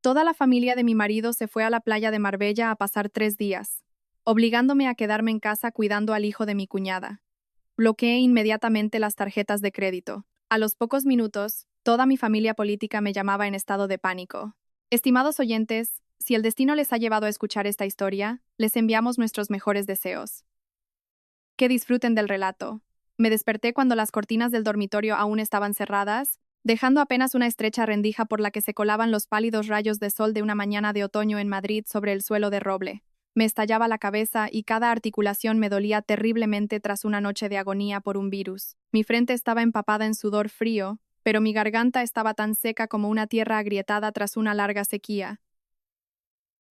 Toda la familia de mi marido se fue a la playa de Marbella a pasar 3 días, obligándome a quedarme en casa cuidando al hijo de mi cuñada. Bloqueé inmediatamente las tarjetas de crédito. A los pocos minutos, toda mi familia política me llamaba en estado de pánico. Estimados oyentes, si el destino les ha llevado a escuchar esta historia, les enviamos nuestros mejores deseos. Que disfruten del relato. Me desperté cuando las cortinas del dormitorio aún estaban cerradas, dejando apenas una estrecha rendija por la que se colaban los pálidos rayos de sol de una mañana de otoño en Madrid sobre el suelo de roble. Me estallaba la cabeza y cada articulación me dolía terriblemente tras una noche de agonía por un virus. Mi frente estaba empapada en sudor frío, pero mi garganta estaba tan seca como una tierra agrietada tras una larga sequía.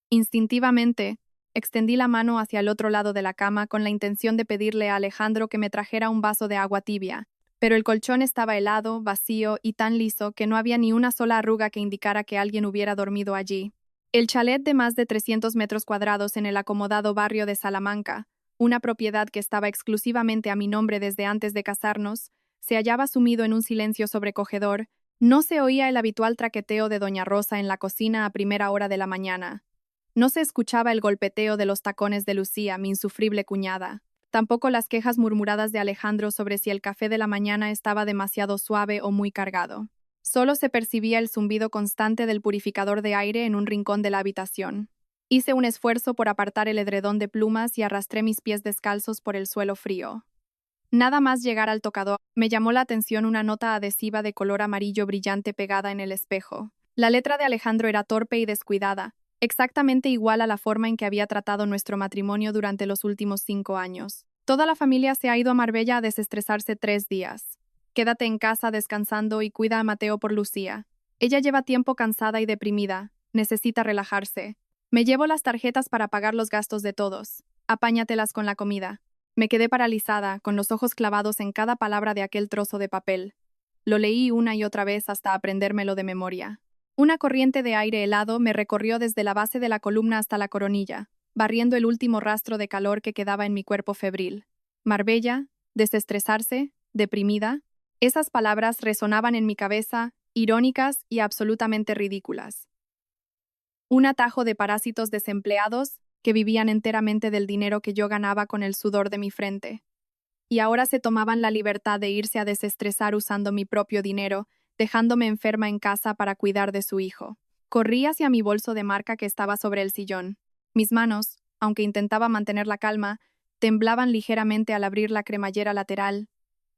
Instintivamente, extendí la mano hacia el otro lado de la cama con la intención de pedirle a Alejandro que me trajera un vaso de agua tibia, pero el colchón estaba helado, vacío y tan liso que no había ni una sola arruga que indicara que alguien hubiera dormido allí. El chalet de más de 300 metros cuadrados en el acomodado barrio de Salamanca, una propiedad que estaba exclusivamente a mi nombre desde antes de casarnos, se hallaba sumido en un silencio sobrecogedor. No se oía el habitual traqueteo de doña Rosa en la cocina a primera hora de la mañana. No se escuchaba el golpeteo de los tacones de Lucía, mi insufrible cuñada. Tampoco las quejas murmuradas de Alejandro sobre si el café de la mañana estaba demasiado suave o muy cargado. Solo se percibía el zumbido constante del purificador de aire en un rincón de la habitación. Hice un esfuerzo por apartar el edredón de plumas y arrastré mis pies descalzos por el suelo frío. Nada más llegar al tocador, me llamó la atención una nota adhesiva de color amarillo brillante pegada en el espejo. La letra de Alejandro era torpe y descuidada, exactamente igual a la forma en que había tratado nuestro matrimonio durante los últimos 5 años. Toda la familia se ha ido a Marbella a desestresarse 3 días. Quédate en casa descansando y cuida a Mateo por Lucía. Ella lleva tiempo cansada y deprimida. Necesita relajarse. Me llevo las tarjetas para pagar los gastos de todos. Apáñatelas con la comida. Me quedé paralizada, con los ojos clavados en cada palabra de aquel trozo de papel. Lo leí una y otra vez hasta aprendérmelo de memoria. Una corriente de aire helado me recorrió desde la base de la columna hasta la coronilla, barriendo el último rastro de calor que quedaba en mi cuerpo febril. Marbella, desestresarse, deprimida. Esas palabras resonaban en mi cabeza, irónicas y absolutamente ridículas. Un atajo de parásitos desempleados que vivían enteramente del dinero que yo ganaba con el sudor de mi frente. Y ahora se tomaban la libertad de irse a desestresar usando mi propio dinero, dejándome enferma en casa para cuidar de su hijo. Corrí hacia mi bolso de marca que estaba sobre el sillón. Mis manos, aunque intentaba mantener la calma, temblaban ligeramente al abrir la cremallera lateral.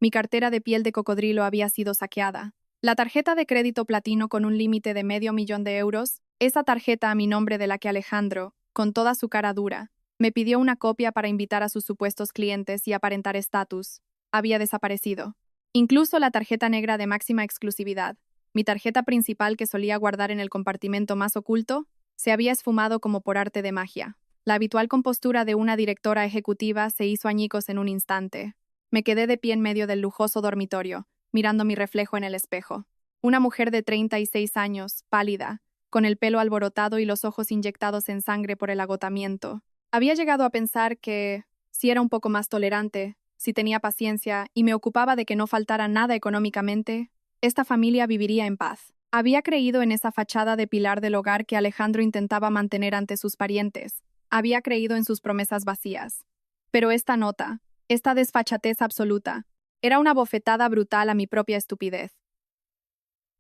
Mi cartera de piel de cocodrilo había sido saqueada. La tarjeta de crédito platino con un límite de $500,000, esa tarjeta a mi nombre de la que Alejandro, con toda su cara dura, me pidió una copia para invitar a sus supuestos clientes y aparentar estatus, había desaparecido. Incluso la tarjeta negra de máxima exclusividad, mi tarjeta principal que solía guardar en el compartimento más oculto, se había esfumado como por arte de magia. La habitual compostura de una directora ejecutiva se hizo añicos en un instante. Me quedé de pie en medio del lujoso dormitorio, mirando mi reflejo en el espejo. Una mujer de 36 años, pálida, con el pelo alborotado y los ojos inyectados en sangre por el agotamiento. Había llegado a pensar que, si era un poco más tolerante, si tenía paciencia y me ocupaba de que no faltara nada económicamente, esta familia viviría en paz. Había creído en esa fachada de pilar del hogar que Alejandro intentaba mantener ante sus parientes. Había creído en sus promesas vacías. Pero esta nota, esta desfachatez absoluta, era una bofetada brutal a mi propia estupidez.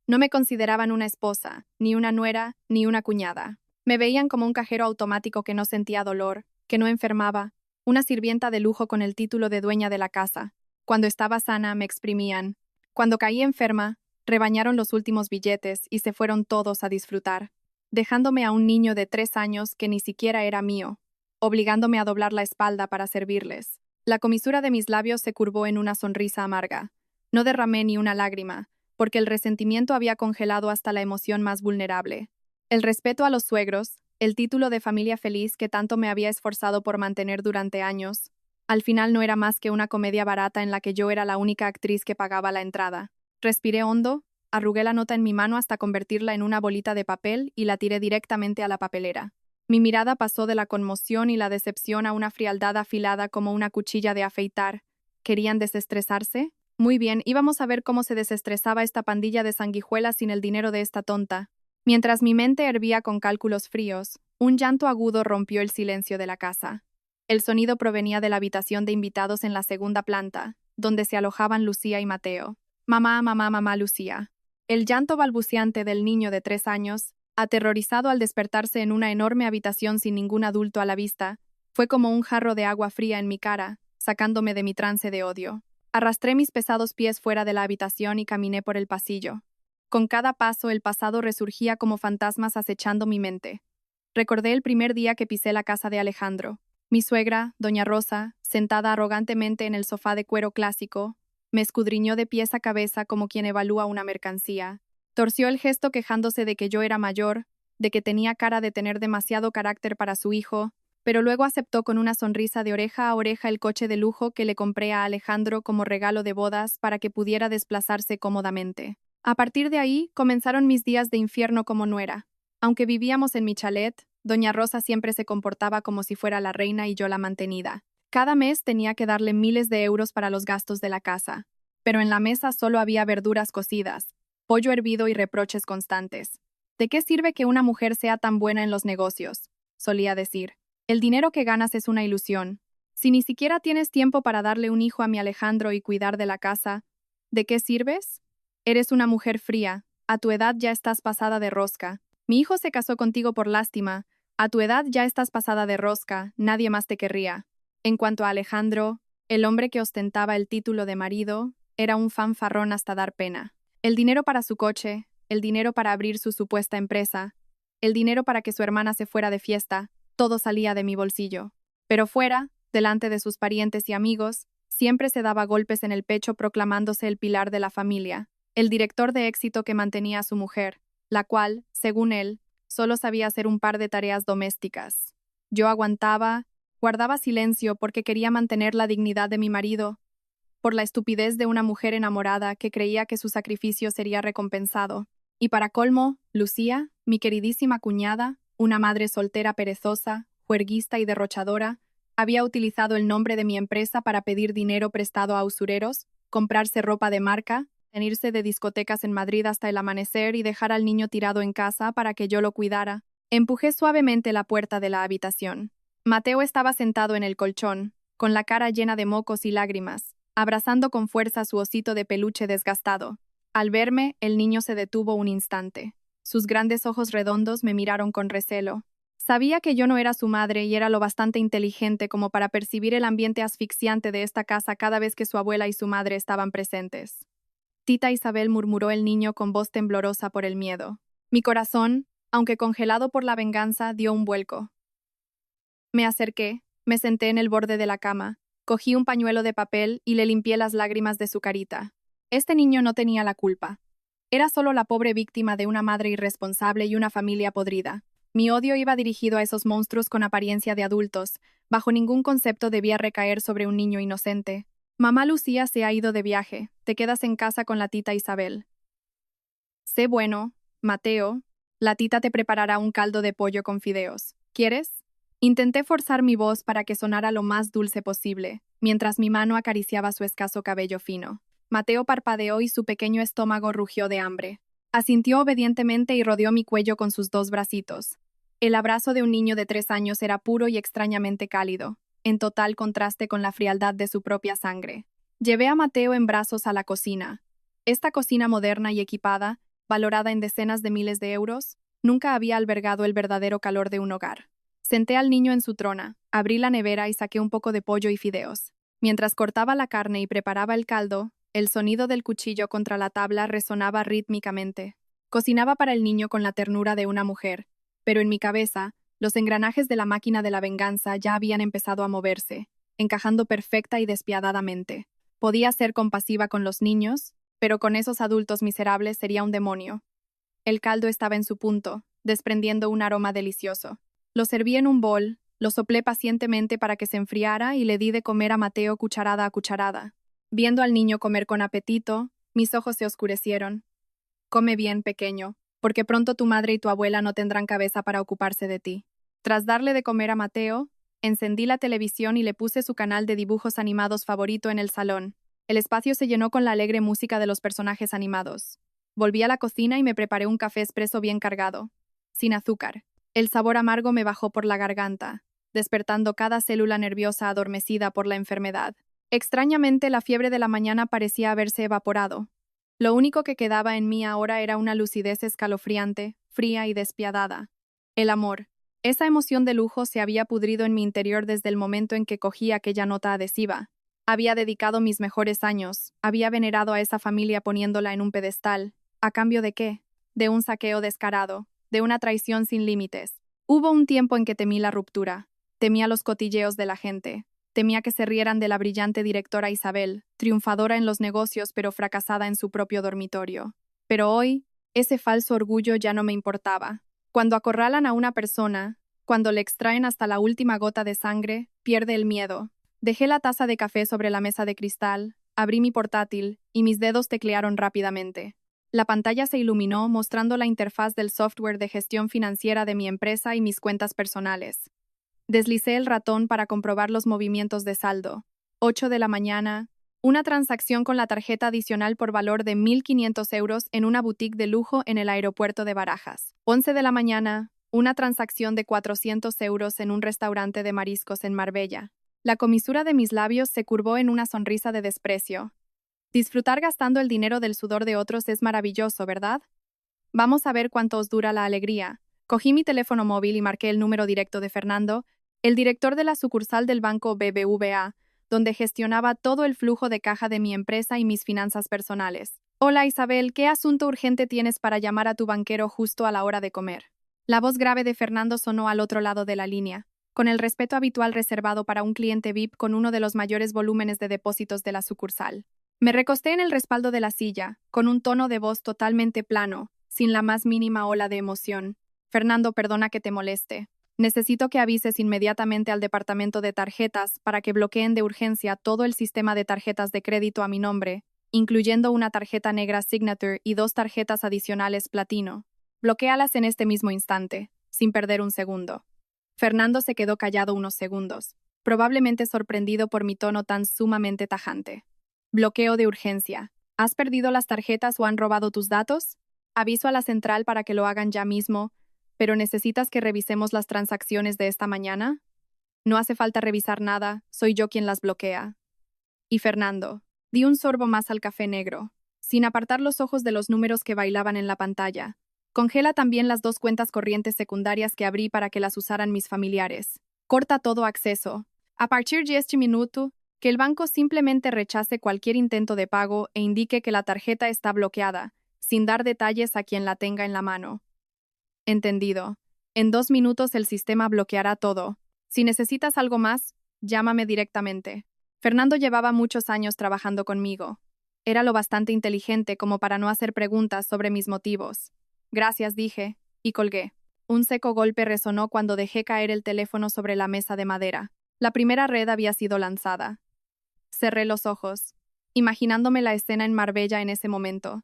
No me consideraban una esposa, ni una nuera, ni una cuñada. Me veían como un cajero automático que no sentía dolor, que no enfermaba, una sirvienta de lujo con el título de dueña de la casa. Cuando estaba sana, me exprimían. Cuando caí enferma, rebañaron los últimos billetes y se fueron todos a disfrutar, dejándome a un niño de 3 años que ni siquiera era mío, obligándome a doblar la espalda para servirles. La comisura de mis labios se curvó en una sonrisa amarga. No derramé ni una lágrima, porque el resentimiento había congelado hasta la emoción más vulnerable. El respeto a los suegros, el título de familia feliz que tanto me había esforzado por mantener durante años, al final no era más que una comedia barata en la que yo era la única actriz que pagaba la entrada. Respiré hondo, arrugué la nota en mi mano hasta convertirla en una bolita de papel y la tiré directamente a la papelera. Mi mirada pasó de la conmoción y la decepción a una frialdad afilada como una cuchilla de afeitar. ¿Querían desestresarse? Muy bien, íbamos a ver cómo se desestresaba esta pandilla de sanguijuelas sin el dinero de esta tonta. Mientras mi mente hervía con cálculos fríos, un llanto agudo rompió el silencio de la casa. El sonido provenía de la habitación de invitados en la segunda planta, donde se alojaban Lucía y Mateo. Mamá, mamá, mamá, Lucía. El llanto balbuceante del niño de 3 años, aterrorizado al despertarse en una enorme habitación sin ningún adulto a la vista, fue como un jarro de agua fría en mi cara, sacándome de mi trance de odio. Arrastré mis pesados pies fuera de la habitación y caminé por el pasillo. Con cada paso el pasado resurgía como fantasmas acechando mi mente. Recordé el primer día que pisé la casa de Alejandro. Mi suegra, doña Rosa, sentada arrogantemente en el sofá de cuero clásico, me escudriñó de pies a cabeza como quien evalúa una mercancía. Torció el gesto quejándose de que yo era mayor, de que tenía cara de tener demasiado carácter para su hijo, pero luego aceptó con una sonrisa de oreja a oreja el coche de lujo que le compré a Alejandro como regalo de bodas para que pudiera desplazarse cómodamente. A partir de ahí comenzaron mis días de infierno como nuera. Aunque vivíamos en mi chalet, doña Rosa siempre se comportaba como si fuera la reina y yo la mantenida. Cada mes tenía que darle miles de euros para los gastos de la casa, pero en la mesa solo había verduras cocidas, pollo hervido y reproches constantes. ¿De qué sirve que una mujer sea tan buena en los negocios?, solía decir. El dinero que ganas es una ilusión. Si ni siquiera tienes tiempo para darle un hijo a mi Alejandro y cuidar de la casa, ¿de qué sirves? Eres una mujer fría, a tu edad ya estás pasada de rosca. Mi hijo se casó contigo por lástima, a tu edad ya estás pasada de rosca, nadie más te querría. En cuanto a Alejandro, el hombre que ostentaba el título de marido, era un fanfarrón hasta dar pena. El dinero para su coche, el dinero para abrir su supuesta empresa, el dinero para que su hermana se fuera de fiesta, todo salía de mi bolsillo. Pero fuera, delante de sus parientes y amigos, siempre se daba golpes en el pecho proclamándose el pilar de la familia, el director de éxito que mantenía a su mujer, la cual, según él, solo sabía hacer un par de tareas domésticas. Yo aguantaba, guardaba silencio porque quería mantener la dignidad de mi marido, por la estupidez de una mujer enamorada que creía que su sacrificio sería recompensado. Y para colmo, Lucía, mi queridísima cuñada, una madre soltera perezosa, juerguista y derrochadora, había utilizado el nombre de mi empresa para pedir dinero prestado a usureros, comprarse ropa de marca, irse de discotecas en Madrid hasta el amanecer y dejar al niño tirado en casa para que yo lo cuidara. Empujé suavemente la puerta de la habitación. Mateo estaba sentado en el colchón, con la cara llena de mocos y lágrimas, abrazando con fuerza su osito de peluche desgastado. Al verme, el niño se detuvo un instante. Sus grandes ojos redondos me miraron con recelo. Sabía que yo no era su madre y era lo bastante inteligente como para percibir el ambiente asfixiante de esta casa cada vez que su abuela y su madre estaban presentes. Tita Isabel, murmuró el niño con voz temblorosa por el miedo. Mi corazón, aunque congelado por la venganza, dio un vuelco. Me acerqué, me senté en el borde de la cama, cogí un pañuelo de papel y le limpié las lágrimas de su carita. Este niño no tenía la culpa. Era solo la pobre víctima de una madre irresponsable y una familia podrida. Mi odio iba dirigido a esos monstruos con apariencia de adultos. Bajo ningún concepto debía recaer sobre un niño inocente. Mamá Lucía se ha ido de viaje. Te quedas en casa con la tita Isabel. Sé bueno, Mateo. La tita te preparará un caldo de pollo con fideos. ¿Quieres? Intenté forzar mi voz para que sonara lo más dulce posible, mientras mi mano acariciaba su escaso cabello fino. Mateo parpadeó y su pequeño estómago rugió de hambre. Asintió obedientemente y rodeó mi cuello con sus dos bracitos. El abrazo de un niño de 3 años era puro y extrañamente cálido, en total contraste con la frialdad de su propia sangre. Llevé a Mateo en brazos a la cocina. Esta cocina moderna y equipada, valorada en decenas de miles de euros, nunca había albergado el verdadero calor de un hogar. Senté al niño en su trona, abrí la nevera y saqué un poco de pollo y fideos. Mientras cortaba la carne y preparaba el caldo, el sonido del cuchillo contra la tabla resonaba rítmicamente. Cocinaba para el niño con la ternura de una mujer, pero en mi cabeza, los engranajes de la máquina de la venganza ya habían empezado a moverse, encajando perfecta y despiadadamente. Podía ser compasiva con los niños, pero con esos adultos miserables sería un demonio. El caldo estaba en su punto, desprendiendo un aroma delicioso. Lo serví en un bol, lo soplé pacientemente para que se enfriara y le di de comer a Mateo cucharada a cucharada. Viendo al niño comer con apetito, mis ojos se oscurecieron. Come bien, pequeño, porque pronto tu madre y tu abuela no tendrán cabeza para ocuparse de ti. Tras darle de comer a Mateo, encendí la televisión y le puse su canal de dibujos animados favorito en el salón. El espacio se llenó con la alegre música de los personajes animados. Volví a la cocina y me preparé un café expreso bien cargado, sin azúcar. El sabor amargo me bajó por la garganta, despertando cada célula nerviosa adormecida por la enfermedad. Extrañamente, la fiebre de la mañana parecía haberse evaporado. Lo único que quedaba en mí ahora era una lucidez escalofriante, fría y despiadada. El amor. Esa emoción de lujo se había pudrido en mi interior desde el momento en que cogí aquella nota adhesiva. Había dedicado mis mejores años, había venerado a esa familia poniéndola en un pedestal. ¿A cambio de qué? De un saqueo descarado, de una traición sin límites. Hubo un tiempo en que temí la ruptura. Temía los cotilleos de la gente. Temía que se rieran de la brillante directora Isabel, triunfadora en los negocios pero fracasada en su propio dormitorio. Pero hoy, ese falso orgullo ya no me importaba. Cuando acorralan a una persona, cuando le extraen hasta la última gota de sangre, pierde el miedo. Dejé la taza de café sobre la mesa de cristal, abrí mi portátil y mis dedos teclearon rápidamente. La pantalla se iluminó mostrando la interfaz del software de gestión financiera de mi empresa y mis cuentas personales. Deslicé el ratón para comprobar los movimientos de saldo. 8 de la mañana, una transacción con la tarjeta adicional por valor de 1.500 euros en una boutique de lujo en el aeropuerto de Barajas. 11 de la mañana, una transacción de 400 euros en un restaurante de mariscos en Marbella. La comisura de mis labios se curvó en una sonrisa de desprecio. Disfrutar gastando el dinero del sudor de otros es maravilloso, ¿verdad? Vamos a ver cuánto os dura la alegría. Cogí mi teléfono móvil y marqué el número directo de Fernando, el director de la sucursal del banco BBVA, donde gestionaba todo el flujo de caja de mi empresa y mis finanzas personales. Hola Isabel, ¿qué asunto urgente tienes para llamar a tu banquero justo a la hora de comer? La voz grave de Fernando sonó al otro lado de la línea, con el respeto habitual reservado para un cliente VIP con uno de los mayores volúmenes de depósitos de la sucursal. Me recosté en el respaldo de la silla, con un tono de voz totalmente plano, sin la más mínima ola de emoción. Fernando, perdona que te moleste. Necesito que avises inmediatamente al departamento de tarjetas para que bloqueen de urgencia todo el sistema de tarjetas de crédito a mi nombre, incluyendo una tarjeta negra Signature y 2 tarjetas adicionales Platino. Bloquéalas en este mismo instante, sin perder un segundo. Fernando se quedó callado unos segundos, probablemente sorprendido por mi tono tan sumamente tajante. Bloqueo de urgencia. ¿Has perdido las tarjetas o han robado tus datos? Aviso a la central para que lo hagan ya mismo, pero ¿necesitas que revisemos las transacciones de esta mañana? No hace falta revisar nada, soy yo quien las bloquea. Y Fernando, di un sorbo más al café negro, sin apartar los ojos de los números que bailaban en la pantalla. Congela también las 2 cuentas corrientes secundarias que abrí para que las usaran mis familiares. Corta todo acceso. A partir de este minuto, que el banco simplemente rechace cualquier intento de pago e indique que la tarjeta está bloqueada, sin dar detalles a quien la tenga en la mano. Entendido. En 2 minutos el sistema bloqueará todo. Si necesitas algo más, llámame directamente. Fernando llevaba muchos años trabajando conmigo. Era lo bastante inteligente como para no hacer preguntas sobre mis motivos. Gracias, dije, y colgué. Un seco golpe resonó cuando dejé caer el teléfono sobre la mesa de madera. La primera red había sido lanzada. Cerré los ojos, imaginándome la escena en Marbella en ese momento.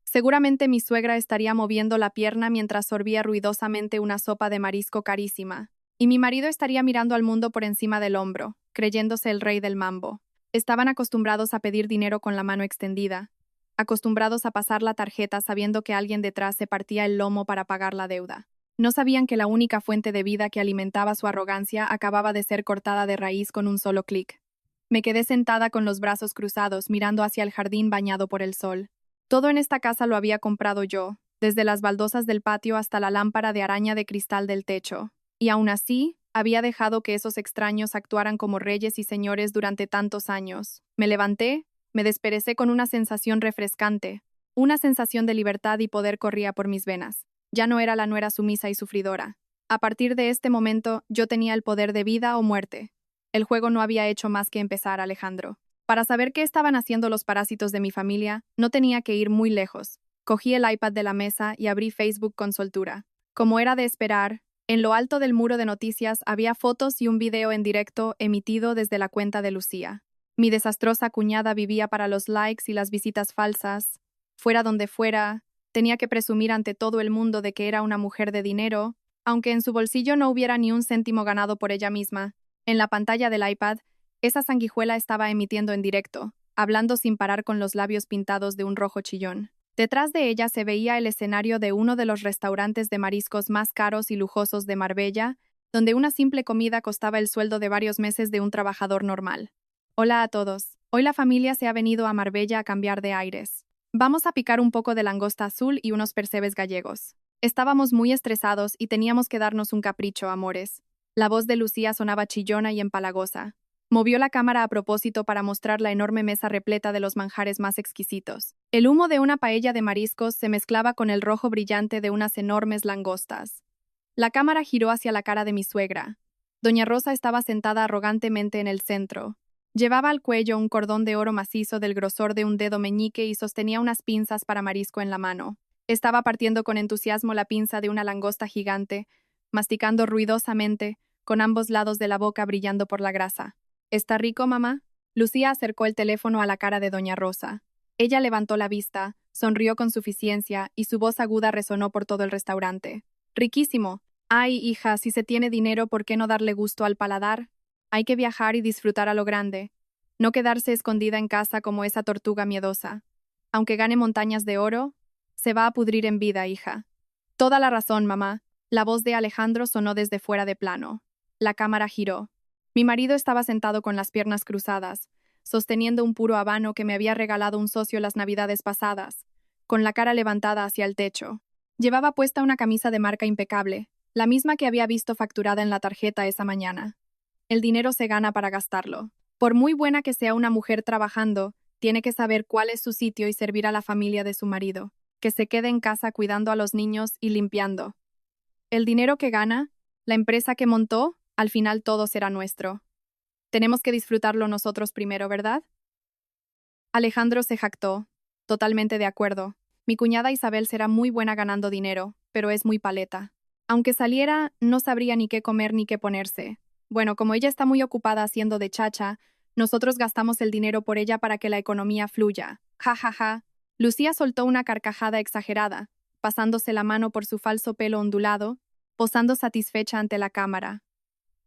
Seguramente mi suegra estaría moviendo la pierna mientras sorbía ruidosamente una sopa de marisco carísima, y mi marido estaría mirando al mundo por encima del hombro, creyéndose el rey del mambo. Estaban acostumbrados a pedir dinero con la mano extendida, acostumbrados a pasar la tarjeta sabiendo que alguien detrás se partía el lomo para pagar la deuda. No sabían que la única fuente de vida que alimentaba su arrogancia acababa de ser cortada de raíz con un solo clic. Me quedé sentada con los brazos cruzados, mirando hacia el jardín bañado por el sol. Todo en esta casa lo había comprado yo, desde las baldosas del patio hasta la lámpara de araña de cristal del techo. Y aún así, había dejado que esos extraños actuaran como reyes y señores durante tantos años. Me levanté, me desperecé con una sensación refrescante. Una sensación de libertad y poder corría por mis venas. Ya no era la nuera sumisa y sufridora. A partir de este momento, yo tenía el poder de vida o muerte. El juego no había hecho más que empezar, Alejandro. Para saber qué estaban haciendo los parásitos de mi familia, no tenía que ir muy lejos. Cogí el iPad de la mesa y abrí Facebook con soltura. Como era de esperar, en lo alto del muro de noticias había fotos y un video en directo emitido desde la cuenta de Lucía. Mi desastrosa cuñada vivía para los likes y las visitas falsas. Fuera donde fuera, tenía que presumir ante todo el mundo de que era una mujer de dinero, aunque en su bolsillo no hubiera ni un céntimo ganado por ella misma. En la pantalla del iPad, esa sanguijuela estaba emitiendo en directo, hablando sin parar con los labios pintados de un rojo chillón. Detrás de ella se veía el escenario de uno de los restaurantes de mariscos más caros y lujosos de Marbella, donde una simple comida costaba el sueldo de varios meses de un trabajador normal. Hola a todos. Hoy la familia se ha venido a Marbella a cambiar de aires. Vamos a picar un poco de langosta azul y unos percebes gallegos. Estábamos muy estresados y teníamos que darnos un capricho, amores. La voz de Lucía sonaba chillona y empalagosa. Movió la cámara a propósito para mostrar la enorme mesa repleta de los manjares más exquisitos. El humo de una paella de mariscos se mezclaba con el rojo brillante de unas enormes langostas. La cámara giró hacia la cara de mi suegra. Doña Rosa estaba sentada arrogantemente en el centro. Llevaba al cuello un cordón de oro macizo del grosor de un dedo meñique y sostenía unas pinzas para marisco en la mano. Estaba partiendo con entusiasmo la pinza de una langosta gigante, masticando ruidosamente, con ambos lados de la boca brillando por la grasa. ¿Está rico, mamá? Lucía acercó el teléfono a la cara de doña Rosa. Ella levantó la vista, sonrió con suficiencia y su voz aguda resonó por todo el restaurante. Riquísimo. Ay, hija, si se tiene dinero, ¿por qué no darle gusto al paladar? Hay que viajar y disfrutar a lo grande. No quedarse escondida en casa como esa tortuga miedosa. Aunque gane montañas de oro, se va a pudrir en vida, hija. Toda la razón, mamá. La voz de Alejandro sonó desde fuera de plano. La cámara giró. Mi marido estaba sentado con las piernas cruzadas, sosteniendo un puro habano que me había regalado un socio las navidades pasadas, con la cara levantada hacia el techo. Llevaba puesta una camisa de marca impecable, la misma que había visto facturada en la tarjeta esa mañana. El dinero se gana para gastarlo. Por muy buena que sea una mujer trabajando, tiene que saber cuál es su sitio y servir a la familia de su marido, que se quede en casa cuidando a los niños y limpiando. El dinero que gana, la empresa que montó, al final todo será nuestro. Tenemos que disfrutarlo nosotros primero, ¿verdad? Alejandro se jactó. Totalmente de acuerdo. Mi cuñada Isabel será muy buena ganando dinero, pero es muy paleta. Aunque saliera, no sabría ni qué comer ni qué ponerse. Bueno, como ella está muy ocupada haciendo de chacha, nosotros gastamos el dinero por ella para que la economía fluya. Ja, ja, ja. Lucía soltó una carcajada exagerada, pasándose la mano por su falso pelo ondulado, posando satisfecha ante la cámara.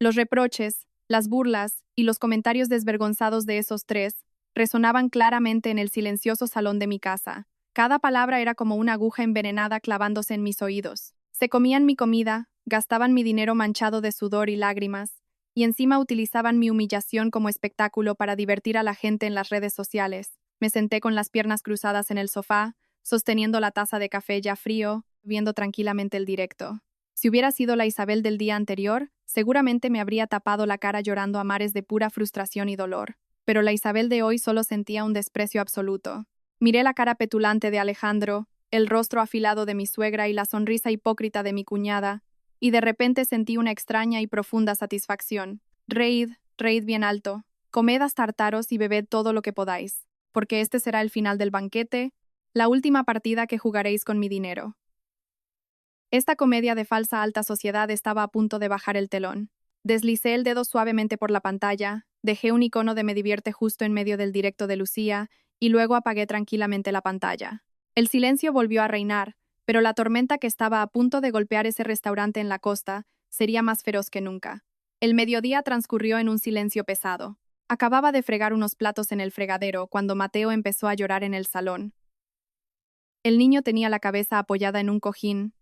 Los reproches, las burlas y los comentarios desvergonzados de esos tres resonaban claramente en el silencioso salón de mi casa. Cada palabra era como una aguja envenenada clavándose en mis oídos. Se comían mi comida, gastaban mi dinero manchado de sudor y lágrimas, y encima utilizaban mi humillación como espectáculo para divertir a la gente en las redes sociales. Me senté con las piernas cruzadas en el sofá, sosteniendo la taza de café ya frío, viendo tranquilamente el directo. Si hubiera sido la Isabel del día anterior, seguramente me habría tapado la cara llorando a mares de pura frustración y dolor. Pero la Isabel de hoy solo sentía un desprecio absoluto. Miré la cara petulante de Alejandro, el rostro afilado de mi suegra y la sonrisa hipócrita de mi cuñada, y de repente sentí una extraña y profunda satisfacción. Reíd, reíd bien alto, comed hasta hartaros y bebed todo lo que podáis, porque este será el final del banquete, la última partida que jugaréis con mi dinero. Esta comedia de falsa alta sociedad estaba a punto de bajar el telón. Deslicé el dedo suavemente por la pantalla, dejé un icono de me divierte justo en medio del directo de Lucía, y luego apagué tranquilamente la pantalla. El silencio volvió a reinar, pero la tormenta que estaba a punto de golpear ese restaurante en la costa sería más feroz que nunca. El mediodía transcurrió en un silencio pesado. Acababa de fregar unos platos en el fregadero cuando Mateo empezó a llorar en el salón. El niño tenía la cabeza apoyada en un cojín,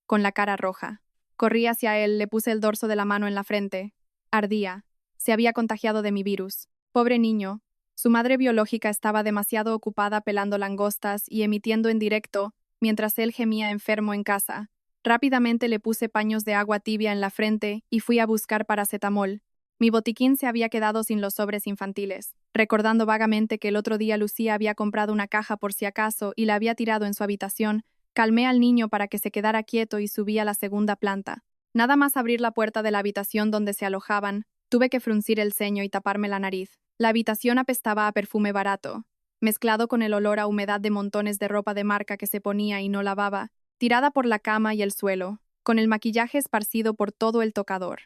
con la cara roja. Corrí hacia él, le puse el dorso de la mano en la frente. Ardía. Se había contagiado de mi virus. Pobre niño. Su madre biológica estaba demasiado ocupada pelando langostas y emitiendo en directo, mientras él gemía enfermo en casa. Rápidamente le puse paños de agua tibia en la frente y fui a buscar paracetamol. Mi botiquín se había quedado sin los sobres infantiles. Recordando vagamente que el otro día Lucía había comprado una caja por si acaso y la había tirado en su habitación, calmé al niño para que se quedara quieto y subí a la segunda planta. Nada más abrir la puerta de la habitación donde se alojaban, tuve que fruncir el ceño y taparme la nariz. La habitación apestaba a perfume barato, mezclado con el olor a humedad de montones de ropa de marca que se ponía y no lavaba, tirada por la cama y el suelo, con el maquillaje esparcido por todo el tocador.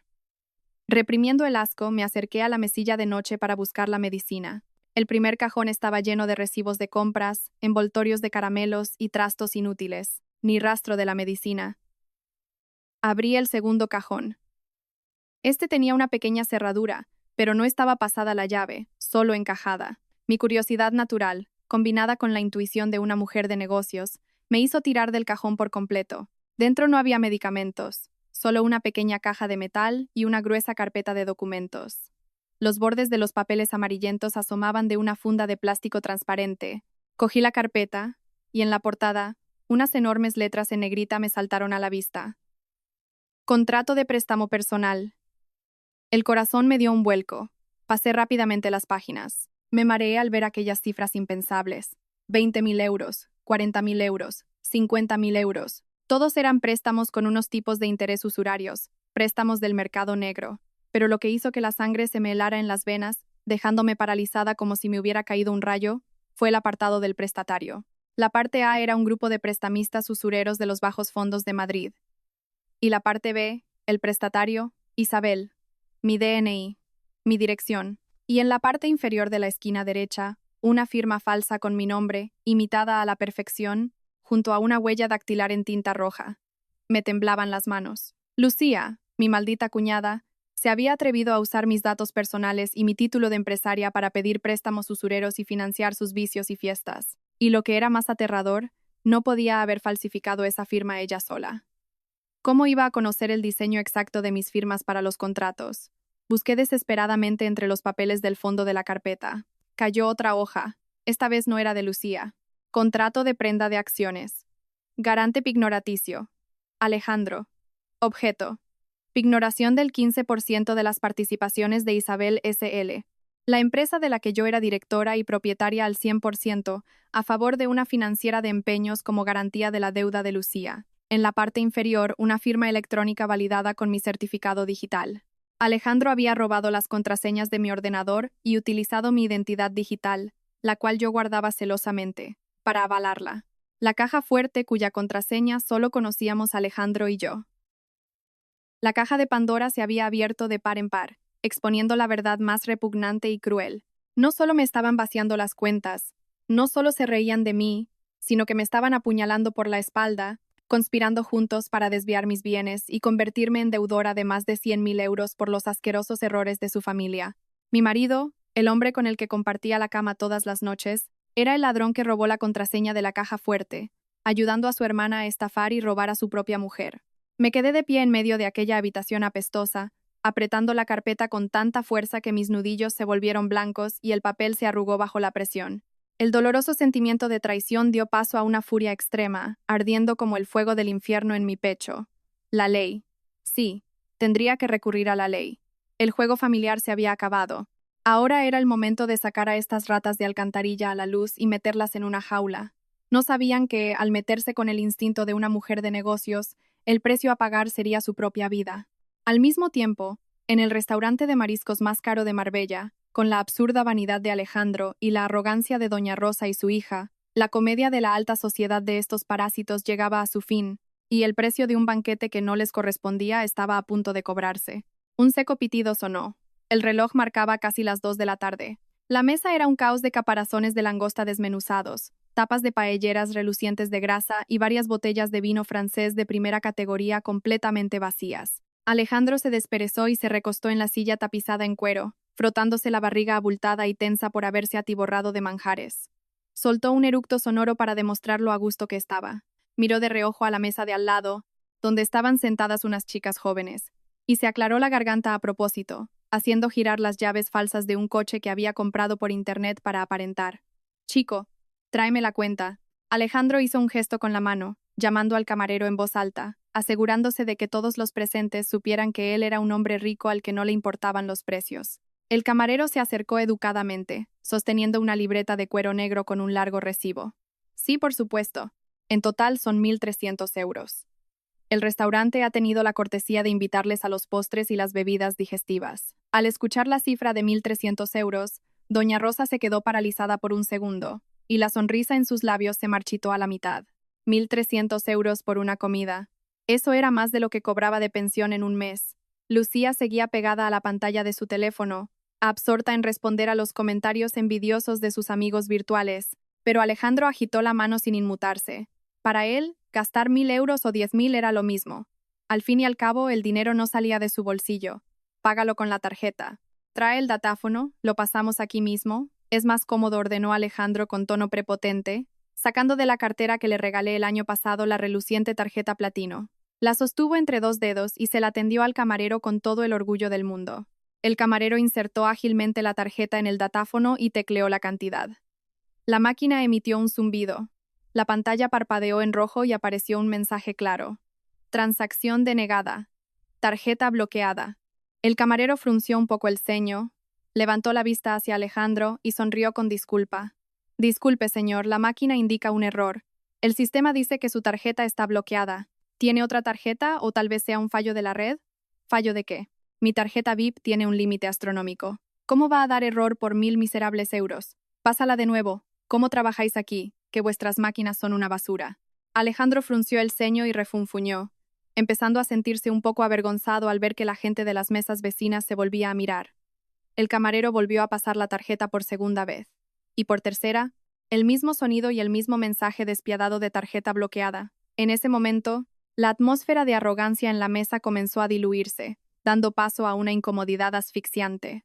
Reprimiendo el asco, me acerqué a la mesilla de noche para buscar la medicina. El primer cajón estaba lleno de recibos de compras, envoltorios de caramelos y trastos inútiles. Ni rastro de la medicina. Abrí el segundo cajón. Este tenía una pequeña cerradura, pero no estaba pasada la llave, solo encajada. Mi curiosidad natural, combinada con la intuición de una mujer de negocios, me hizo tirar del cajón por completo. Dentro no había medicamentos, solo una pequeña caja de metal y una gruesa carpeta de documentos. Los bordes de los papeles amarillentos asomaban de una funda de plástico transparente. Cogí la carpeta, y en la portada, unas enormes letras en negrita me saltaron a la vista. Contrato de préstamo personal. El corazón me dio un vuelco. Pasé rápidamente las páginas. Me mareé al ver aquellas cifras impensables. 20.000 euros, 40.000 euros, 50.000 euros. Todos eran préstamos con unos tipos de interés usurarios, préstamos del mercado negro. Pero lo que hizo que la sangre se me helara en las venas, dejándome paralizada como si me hubiera caído un rayo, fue el apartado del prestatario. La parte A era un grupo de prestamistas usureros de los bajos fondos de Madrid. Y la parte B, el prestatario, Isabel, mi DNI, mi dirección. Y en la parte inferior de la esquina derecha, una firma falsa con mi nombre, imitada a la perfección, junto a una huella dactilar en tinta roja. Me temblaban las manos. Lucía, mi maldita cuñada, se había atrevido a usar mis datos personales y mi título de empresaria para pedir préstamos usureros y financiar sus vicios y fiestas. Y lo que era más aterrador, no podía haber falsificado esa firma ella sola. ¿Cómo iba a conocer el diseño exacto de mis firmas para los contratos? Busqué desesperadamente entre los papeles del fondo de la carpeta. Cayó otra hoja. Esta vez no era de Lucía. Contrato de prenda de acciones. Garante pignoraticio. Alejandro. Objeto. Pignoración del 15% de las participaciones de Isabel S.L., la empresa de la que yo era directora y propietaria al 100%, a favor de una financiera de empeños como garantía de la deuda de Lucía. En la parte inferior, una firma electrónica validada con mi certificado digital. Alejandro había robado las contraseñas de mi ordenador y utilizado mi identidad digital, la cual yo guardaba celosamente, para avalarla. La caja fuerte cuya contraseña solo conocíamos Alejandro y yo. La caja de Pandora se había abierto de par en par, exponiendo la verdad más repugnante y cruel. No solo me estaban vaciando las cuentas, no solo se reían de mí, sino que me estaban apuñalando por la espalda, conspirando juntos para desviar mis bienes y convertirme en deudora de más de 100.000 euros por los asquerosos errores de su familia. Mi marido, el hombre con el que compartía la cama todas las noches, era el ladrón que robó la contraseña de la caja fuerte, ayudando a su hermana a estafar y robar a su propia mujer. Me quedé de pie en medio de aquella habitación apestosa, apretando la carpeta con tanta fuerza que mis nudillos se volvieron blancos y el papel se arrugó bajo la presión. El doloroso sentimiento de traición dio paso a una furia extrema, ardiendo como el fuego del infierno en mi pecho. La ley. Sí, tendría que recurrir a la ley. El juego familiar se había acabado. Ahora era el momento de sacar a estas ratas de alcantarilla a la luz y meterlas en una jaula. No sabían que, al meterse con el instinto de una mujer de negocios, el precio a pagar sería su propia vida. Al mismo tiempo, en el restaurante de mariscos más caro de Marbella, con la absurda vanidad de Alejandro y la arrogancia de Doña Rosa y su hija, la comedia de la alta sociedad de estos parásitos llegaba a su fin, y el precio de un banquete que no les correspondía estaba a punto de cobrarse. Un seco pitido sonó. El reloj marcaba casi las 2 de la tarde. La mesa era un caos de caparazones de langosta desmenuzados, tapas de paelleras relucientes de grasa y varias botellas de vino francés de primera categoría completamente vacías. Alejandro se desperezó y se recostó en la silla tapizada en cuero, frotándose la barriga abultada y tensa por haberse atiborrado de manjares. Soltó un eructo sonoro para demostrar lo a gusto que estaba. Miró de reojo a la mesa de al lado, donde estaban sentadas unas chicas jóvenes, y se aclaró la garganta a propósito, haciendo girar las llaves falsas de un coche que había comprado por internet para aparentar. «Chico, tráeme la cuenta». Alejandro hizo un gesto con la mano, llamando al camarero en voz alta, asegurándose de que todos los presentes supieran que él era un hombre rico al que no le importaban los precios. El camarero se acercó educadamente, sosteniendo una libreta de cuero negro con un largo recibo. «Sí, por supuesto. En total son 1.300 euros. El restaurante ha tenido la cortesía de invitarles a los postres y las bebidas digestivas». Al escuchar la cifra de 1.300 euros, Doña Rosa se quedó paralizada por un segundo, y la sonrisa en sus labios se marchitó a la mitad. 1.300 euros por una comida. Eso era más de lo que cobraba de pensión en un mes. Lucía seguía pegada a la pantalla de su teléfono, absorta en responder a los comentarios envidiosos de sus amigos virtuales, pero Alejandro agitó la mano sin inmutarse. Para él, gastar 1.000 euros o 10.000 era lo mismo. Al fin y al cabo, el dinero no salía de su bolsillo. Págalo con la tarjeta. Trae el datáfono, lo pasamos aquí mismo. Es más cómodo, ordenó Alejandro con tono prepotente, sacando de la cartera que le regalé el año pasado la reluciente tarjeta platino. La sostuvo entre dos dedos y se la tendió al camarero con todo el orgullo del mundo. El camarero insertó ágilmente la tarjeta en el datáfono y tecleó la cantidad. La máquina emitió un zumbido. La pantalla parpadeó en rojo y apareció un mensaje claro. Transacción denegada. Tarjeta bloqueada. El camarero frunció un poco el ceño, levantó la vista hacia Alejandro y sonrió con disculpa. Disculpe, señor, la máquina indica un error. El sistema dice que su tarjeta está bloqueada. ¿Tiene otra tarjeta o tal vez sea un fallo de la red? ¿Fallo de qué? Mi tarjeta VIP tiene un límite astronómico. ¿Cómo va a dar error por 1000 miserables euros? Pásala de nuevo. ¿Cómo trabajáis aquí? Que vuestras máquinas son una basura. Alejandro frunció el ceño y refunfuñó, empezando a sentirse un poco avergonzado al ver que la gente de las mesas vecinas se volvía a mirar. El camarero volvió a pasar la tarjeta por segunda vez. Y por tercera, el mismo sonido y el mismo mensaje despiadado de tarjeta bloqueada. En ese momento, la atmósfera de arrogancia en la mesa comenzó a diluirse, dando paso a una incomodidad asfixiante.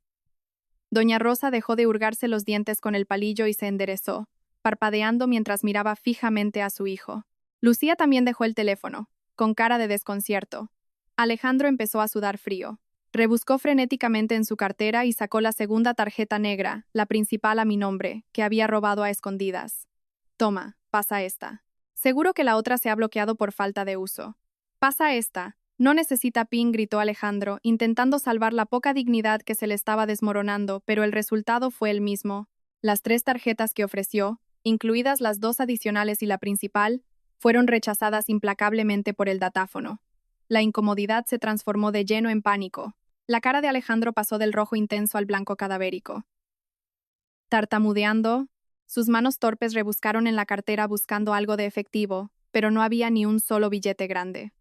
Doña Rosa dejó de hurgarse los dientes con el palillo y se enderezó, parpadeando mientras miraba fijamente a su hijo. Lucía también dejó el teléfono, con cara de desconcierto. Alejandro empezó a sudar frío. Rebuscó frenéticamente en su cartera y sacó la segunda tarjeta negra, la principal a mi nombre, que había robado a escondidas. Toma, pasa esta. Seguro que la otra se ha bloqueado por falta de uso. Pasa esta. No necesita PIN, gritó Alejandro, intentando salvar la poca dignidad que se le estaba desmoronando, pero el resultado fue el mismo. Las 3 tarjetas que ofreció, incluidas las 2 adicionales y la principal, fueron rechazadas implacablemente por el datáfono. La incomodidad se transformó de lleno en pánico. La cara de Alejandro pasó del rojo intenso al blanco cadavérico. Tartamudeando, sus manos torpes rebuscaron en la cartera buscando algo de efectivo, pero no había ni un solo billete grande.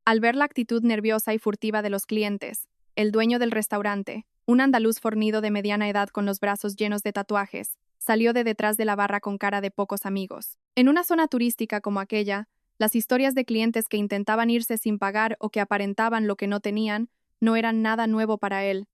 Al ver la actitud nerviosa y furtiva de los clientes, el dueño del restaurante, un andaluz fornido de mediana edad con los brazos llenos de tatuajes, salió de detrás de la barra con cara de pocos amigos. En una zona turística como aquella, las historias de clientes que intentaban irse sin pagar o que aparentaban lo que no tenían no eran nada nuevo para él.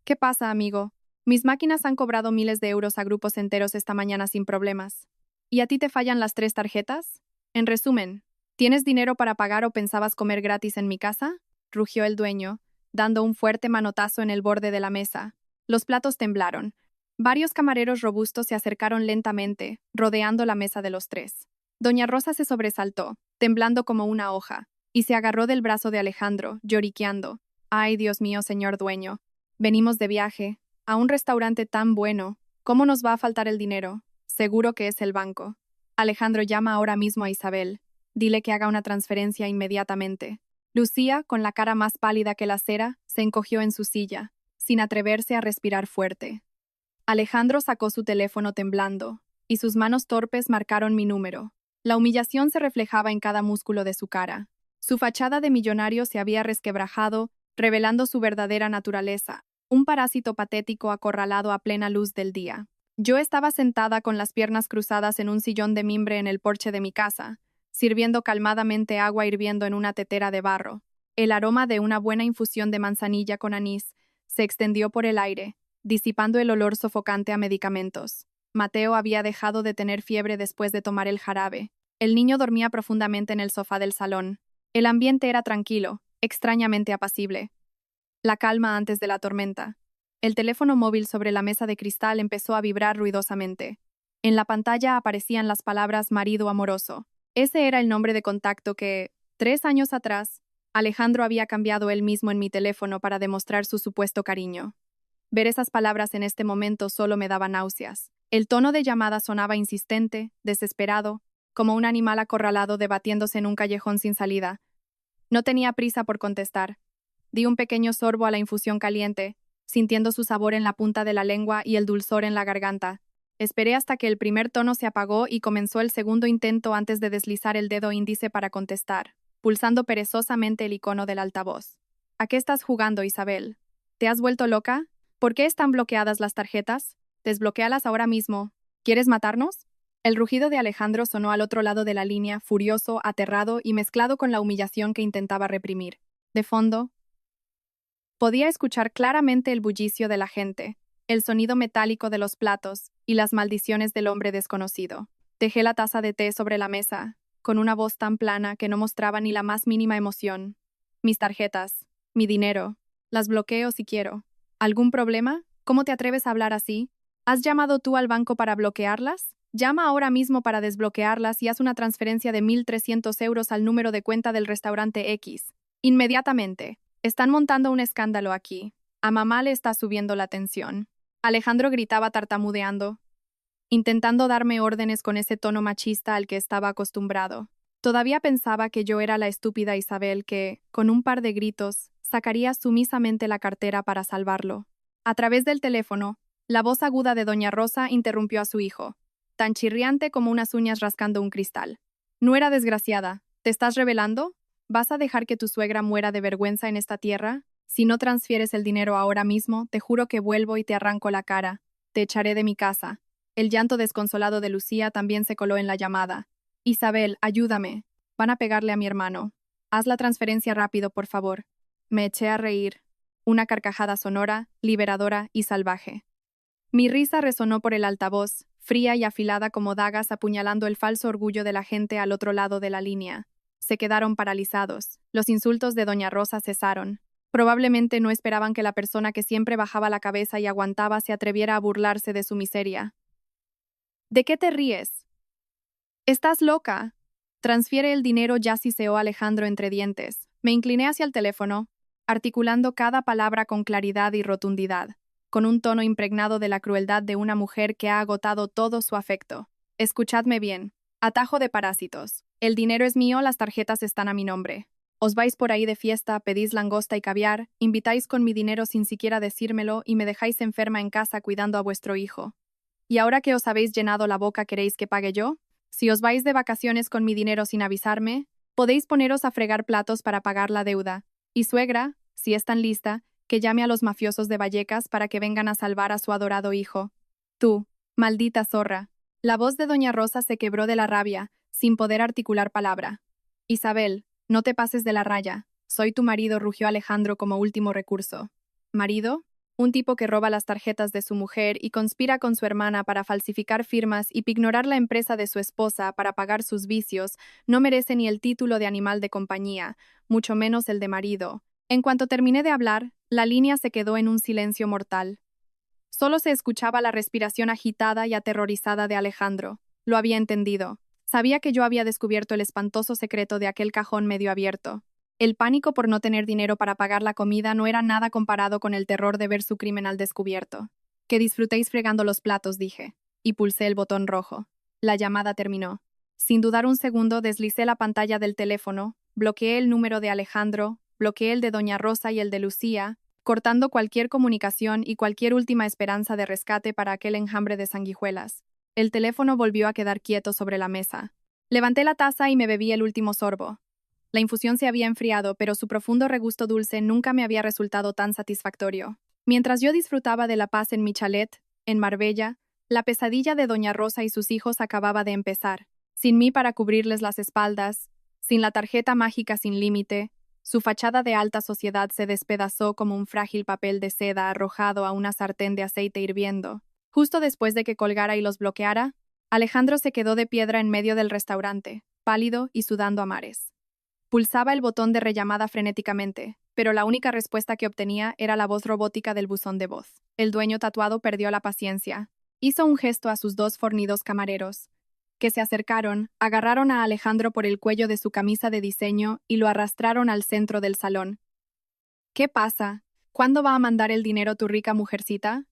¿Qué pasa, amigo? Mis máquinas han cobrado miles de euros a grupos enteros esta mañana sin problemas. ¿Y a ti te fallan las 3 tarjetas? En resumen, ¿tienes dinero para pagar o pensabas comer gratis en mi casa? Rugió el dueño, dando un fuerte manotazo en el borde de la mesa. Los platos temblaron. Varios camareros robustos se acercaron lentamente, rodeando la mesa de los 3. Doña Rosa se sobresaltó, temblando como una hoja, y se agarró del brazo de Alejandro, lloriqueando. «Ay, Dios mío, señor dueño. Venimos de viaje, a un restaurante tan bueno. ¿Cómo nos va a faltar el dinero? Seguro que es el banco. Alejandro, llama ahora mismo a Isabel. Dile que haga una transferencia inmediatamente». Lucía, con la cara más pálida que la cera, se encogió en su silla, sin atreverse a respirar fuerte. Alejandro sacó su teléfono temblando, y sus manos torpes marcaron mi número. La humillación se reflejaba en cada músculo de su cara. Su fachada de millonario se había resquebrajado, revelando su verdadera naturaleza, un parásito patético acorralado a plena luz del día. Yo estaba sentada con las piernas cruzadas en un sillón de mimbre en el porche de mi casa, sirviendo calmadamente agua hirviendo en una tetera de barro. El aroma de una buena infusión de manzanilla con anís se extendió por el aire, disipando el olor sofocante a medicamentos. Mateo había dejado de tener fiebre después de tomar el jarabe. El niño dormía profundamente en el sofá del salón. El ambiente era tranquilo, extrañamente apacible. La calma antes de la tormenta. El teléfono móvil sobre la mesa de cristal empezó a vibrar ruidosamente. En la pantalla aparecían las palabras marido amoroso. Ese era el nombre de contacto que, 3 años atrás, Alejandro había cambiado él mismo en mi teléfono para demostrar su supuesto cariño. Ver esas palabras en este momento solo me daba náuseas. El tono de llamada sonaba insistente, desesperado, como un animal acorralado debatiéndose en un callejón sin salida. No tenía prisa por contestar. Di un pequeño sorbo a la infusión caliente, sintiendo su sabor en la punta de la lengua y el dulzor en la garganta. Esperé hasta que el primer tono se apagó y comenzó el segundo intento antes de deslizar el dedo índice para contestar, pulsando perezosamente el icono del altavoz. ¿A qué estás jugando, Isabel? ¿Te has vuelto loca? ¿Por qué están bloqueadas las tarjetas? Desbloquéalas ahora mismo. ¿Quieres matarnos? El rugido de Alejandro sonó al otro lado de la línea, furioso, aterrado y mezclado con la humillación que intentaba reprimir. De fondo, podía escuchar claramente el bullicio de la gente, el sonido metálico de los platos y las maldiciones del hombre desconocido. Dejé la taza de té sobre la mesa, con una voz tan plana que no mostraba ni la más mínima emoción. Mis tarjetas, mi dinero, las bloqueo si quiero. ¿Algún problema? ¿Cómo te atreves a hablar así? ¿Has llamado tú al banco para bloquearlas? Llama ahora mismo para desbloquearlas y haz una transferencia de 1.300 euros al número de cuenta del restaurante X. Inmediatamente. Están montando un escándalo aquí. A mamá le está subiendo la tensión. Alejandro gritaba tartamudeando, intentando darme órdenes con ese tono machista al que estaba acostumbrado. Todavía pensaba que yo era la estúpida Isabel que, con un par de gritos, sacaría sumisamente la cartera para salvarlo. A través del teléfono, la voz aguda de doña Rosa interrumpió a su hijo, tan chirriante como unas uñas rascando un cristal. No era desgraciada. ¿Te estás rebelando? ¿Vas a dejar que tu suegra muera de vergüenza en esta tierra? Si no transfieres el dinero ahora mismo, te juro que vuelvo y te arranco la cara. Te echaré de mi casa. El llanto desconsolado de Lucía también se coló en la llamada. Isabel, ayúdame. Van a pegarle a mi hermano. Haz la transferencia rápido, por favor. Me eché a reír. Una carcajada sonora, liberadora y salvaje. Mi risa resonó por el altavoz, fría y afilada como dagas apuñalando el falso orgullo de la gente al otro lado de la línea. Se quedaron paralizados. Los insultos de doña Rosa cesaron. Probablemente no esperaban que la persona que siempre bajaba la cabeza y aguantaba se atreviera a burlarse de su miseria. ¿De qué te ríes? ¿Estás loca? Transfiere el dinero, ya, siseó Alejandro entre dientes. Me incliné hacia el teléfono, articulando cada palabra con claridad y rotundidad, con un tono impregnado de la crueldad de una mujer que ha agotado todo su afecto. Escuchadme bien. Atajo de parásitos. El dinero es mío, las tarjetas están a mi nombre. Os vais por ahí de fiesta, pedís langosta y caviar, invitáis con mi dinero sin siquiera decírmelo y me dejáis enferma en casa cuidando a vuestro hijo. ¿Y ahora que os habéis llenado la boca queréis que pague yo? Si os vais de vacaciones con mi dinero sin avisarme, podéis poneros a fregar platos para pagar la deuda. Y suegra, si es tan lista, que llame a los mafiosos de Vallecas para que vengan a salvar a su adorado hijo. Tú, maldita zorra. La voz de doña Rosa se quebró de la rabia, sin poder articular palabra. Isabel, no te pases de la raya. Soy tu marido, rugió Alejandro como último recurso. ¿Marido? Un tipo que roba las tarjetas de su mujer y conspira con su hermana para falsificar firmas y pignorar la empresa de su esposa para pagar sus vicios, no merece ni el título de animal de compañía, mucho menos el de marido. En cuanto terminé de hablar, la línea se quedó en un silencio mortal. Solo se escuchaba la respiración agitada y aterrorizada de Alejandro. Lo había entendido. Sabía que yo había descubierto el espantoso secreto de aquel cajón medio abierto. El pánico por no tener dinero para pagar la comida no era nada comparado con el terror de ver su crimen al descubierto. Que disfrutéis fregando los platos, dije, y pulsé el botón rojo. La llamada terminó. Sin dudar un segundo, deslicé la pantalla del teléfono, bloqueé el número de Alejandro, bloqueé el de doña Rosa y el de Lucía, cortando cualquier comunicación y cualquier última esperanza de rescate para aquel enjambre de sanguijuelas. El teléfono volvió a quedar quieto sobre la mesa. Levanté la taza y me bebí el último sorbo. La infusión se había enfriado, pero su profundo regusto dulce nunca me había resultado tan satisfactorio. Mientras yo disfrutaba de la paz en mi chalet, en Marbella, la pesadilla de doña Rosa y sus hijos acababa de empezar. Sin mí para cubrirles las espaldas, sin la tarjeta mágica sin límite, su fachada de alta sociedad se despedazó como un frágil papel de seda arrojado a una sartén de aceite hirviendo. Justo después de que colgara y los bloqueara, Alejandro se quedó de piedra en medio del restaurante, pálido y sudando a mares. Pulsaba el botón de rellamada frenéticamente, pero la única respuesta que obtenía era la voz robótica del buzón de voz. El dueño tatuado perdió la paciencia. Hizo un gesto a sus dos fornidos camareros, que se acercaron, agarraron a Alejandro por el cuello de su camisa de diseño y lo arrastraron al centro del salón. ¿Qué pasa? ¿Cuándo va a mandar el dinero tu rica mujercita?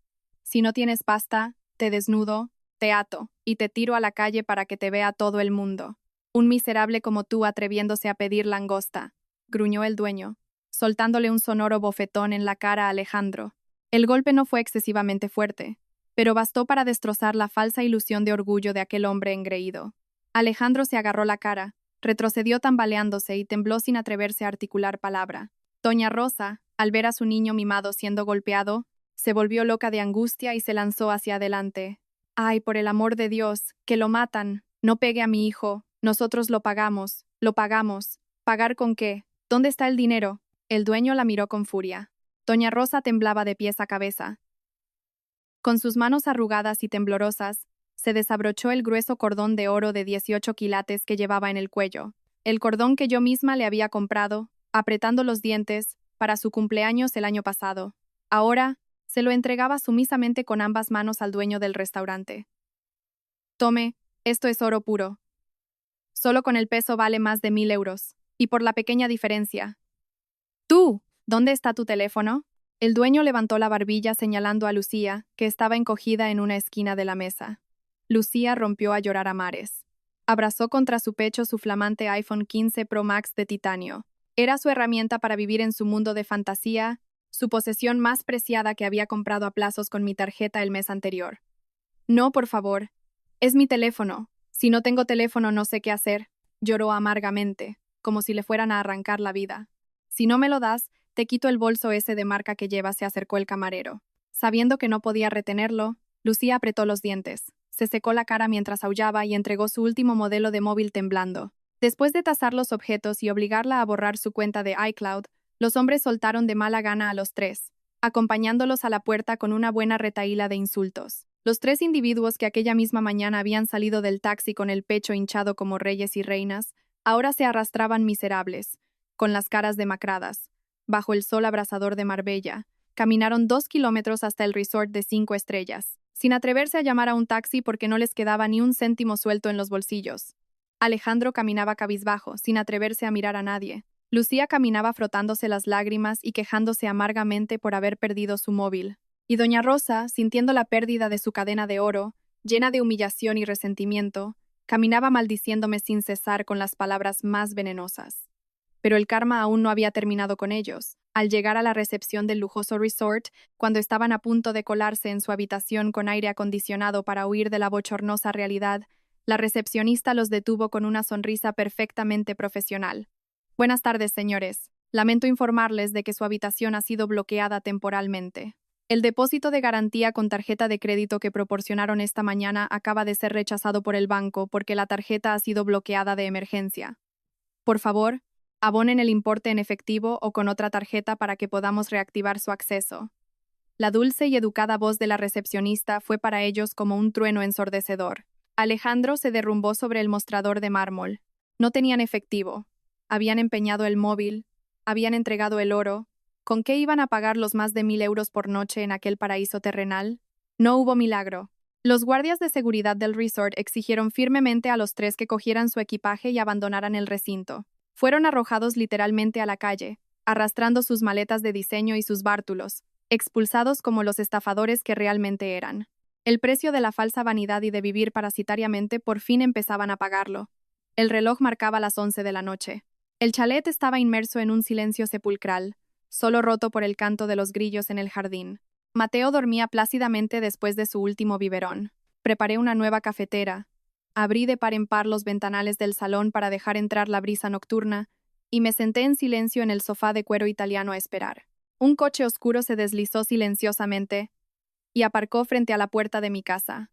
Si no tienes pasta, te desnudo, te ato y te tiro a la calle para que te vea todo el mundo. Un miserable como tú atreviéndose a pedir langosta, gruñó el dueño, soltándole un sonoro bofetón en la cara a Alejandro. El golpe no fue excesivamente fuerte, pero bastó para destrozar la falsa ilusión de orgullo de aquel hombre engreído. Alejandro se agarró la cara, retrocedió tambaleándose y tembló sin atreverse a articular palabra. Doña Rosa, al ver a su niño mimado siendo golpeado, se volvió loca de angustia y se lanzó hacia adelante. «Ay, por el amor de Dios, que lo matan. No pegue a mi hijo. Nosotros lo pagamos. Lo pagamos. ¿Pagar con qué? ¿Dónde está el dinero?» El dueño la miró con furia. Doña Rosa temblaba de pies a cabeza. Con sus manos arrugadas y temblorosas, se desabrochó el grueso cordón de oro de 18 quilates que llevaba en el cuello, el cordón que yo misma le había comprado, apretando los dientes, para su cumpleaños el año pasado. Ahora, se lo entregaba sumisamente con ambas manos al dueño del restaurante. Tome, esto es oro puro. Solo con el peso vale más de 1.000 euros, y por la pequeña diferencia. ¡Tú! ¿Dónde está tu teléfono? El dueño levantó la barbilla señalando a Lucía, que estaba encogida en una esquina de la mesa. Lucía rompió a llorar a mares. Abrazó contra su pecho su flamante iPhone 15 Pro Max de titanio. Era su herramienta para vivir en su mundo de fantasía, su posesión más preciada que había comprado a plazos con mi tarjeta el mes anterior. No, por favor. Es mi teléfono. Si no tengo teléfono no sé qué hacer. Lloró amargamente, como si le fueran a arrancar la vida. Si no me lo das, te quito el bolso ese de marca que llevas, se acercó el camarero. Sabiendo que no podía retenerlo, Lucía apretó los dientes, se secó la cara mientras aullaba y entregó su último modelo de móvil temblando. Después de tasar los objetos y obligarla a borrar su cuenta de iCloud, los hombres soltaron de mala gana a los tres, acompañándolos a la puerta con una buena retahíla de insultos. Los tres individuos que aquella misma mañana habían salido del taxi con el pecho hinchado como reyes y reinas, ahora se arrastraban miserables, con las caras demacradas. Bajo el sol abrasador de Marbella, caminaron 2 kilómetros hasta el resort de 5 estrellas, sin atreverse a llamar a un taxi porque no les quedaba ni un céntimo suelto en los bolsillos. Alejandro caminaba cabizbajo, sin atreverse a mirar a nadie. Lucía caminaba frotándose las lágrimas y quejándose amargamente por haber perdido su móvil. Y doña Rosa, sintiendo la pérdida de su cadena de oro, llena de humillación y resentimiento, caminaba maldiciéndome sin cesar con las palabras más venenosas. Pero el karma aún no había terminado con ellos. Al llegar a la recepción del lujoso resort, cuando estaban a punto de colarse en su habitación con aire acondicionado para huir de la bochornosa realidad, la recepcionista los detuvo con una sonrisa perfectamente profesional. Buenas tardes, señores. Lamento informarles de que su habitación ha sido bloqueada temporalmente. El depósito de garantía con tarjeta de crédito que proporcionaron esta mañana acaba de ser rechazado por el banco porque la tarjeta ha sido bloqueada de emergencia. Por favor, abonen el importe en efectivo o con otra tarjeta para que podamos reactivar su acceso. La dulce y educada voz de la recepcionista fue para ellos como un trueno ensordecedor. Alejandro se derrumbó sobre el mostrador de mármol. No tenían efectivo. Habían empeñado el móvil, habían entregado el oro. ¿Con qué iban a pagar los más de 1.000 euros por noche en aquel paraíso terrenal? No hubo milagro. Los guardias de seguridad del resort exigieron firmemente a los tres que cogieran su equipaje y abandonaran el recinto. Fueron arrojados literalmente a la calle, arrastrando sus maletas de diseño y sus bártulos, expulsados como los estafadores que realmente eran. El precio de la falsa vanidad y de vivir parasitariamente por fin empezaban a pagarlo. El reloj marcaba las 11 de la noche. El chalet estaba inmerso en un silencio sepulcral, solo roto por el canto de los grillos en el jardín. Mateo dormía plácidamente después de su último biberón. Preparé una nueva cafetera. Abrí de par en par los ventanales del salón para dejar entrar la brisa nocturna y me senté en silencio en el sofá de cuero italiano a esperar. Un coche oscuro se deslizó silenciosamente y aparcó frente a la puerta de mi casa.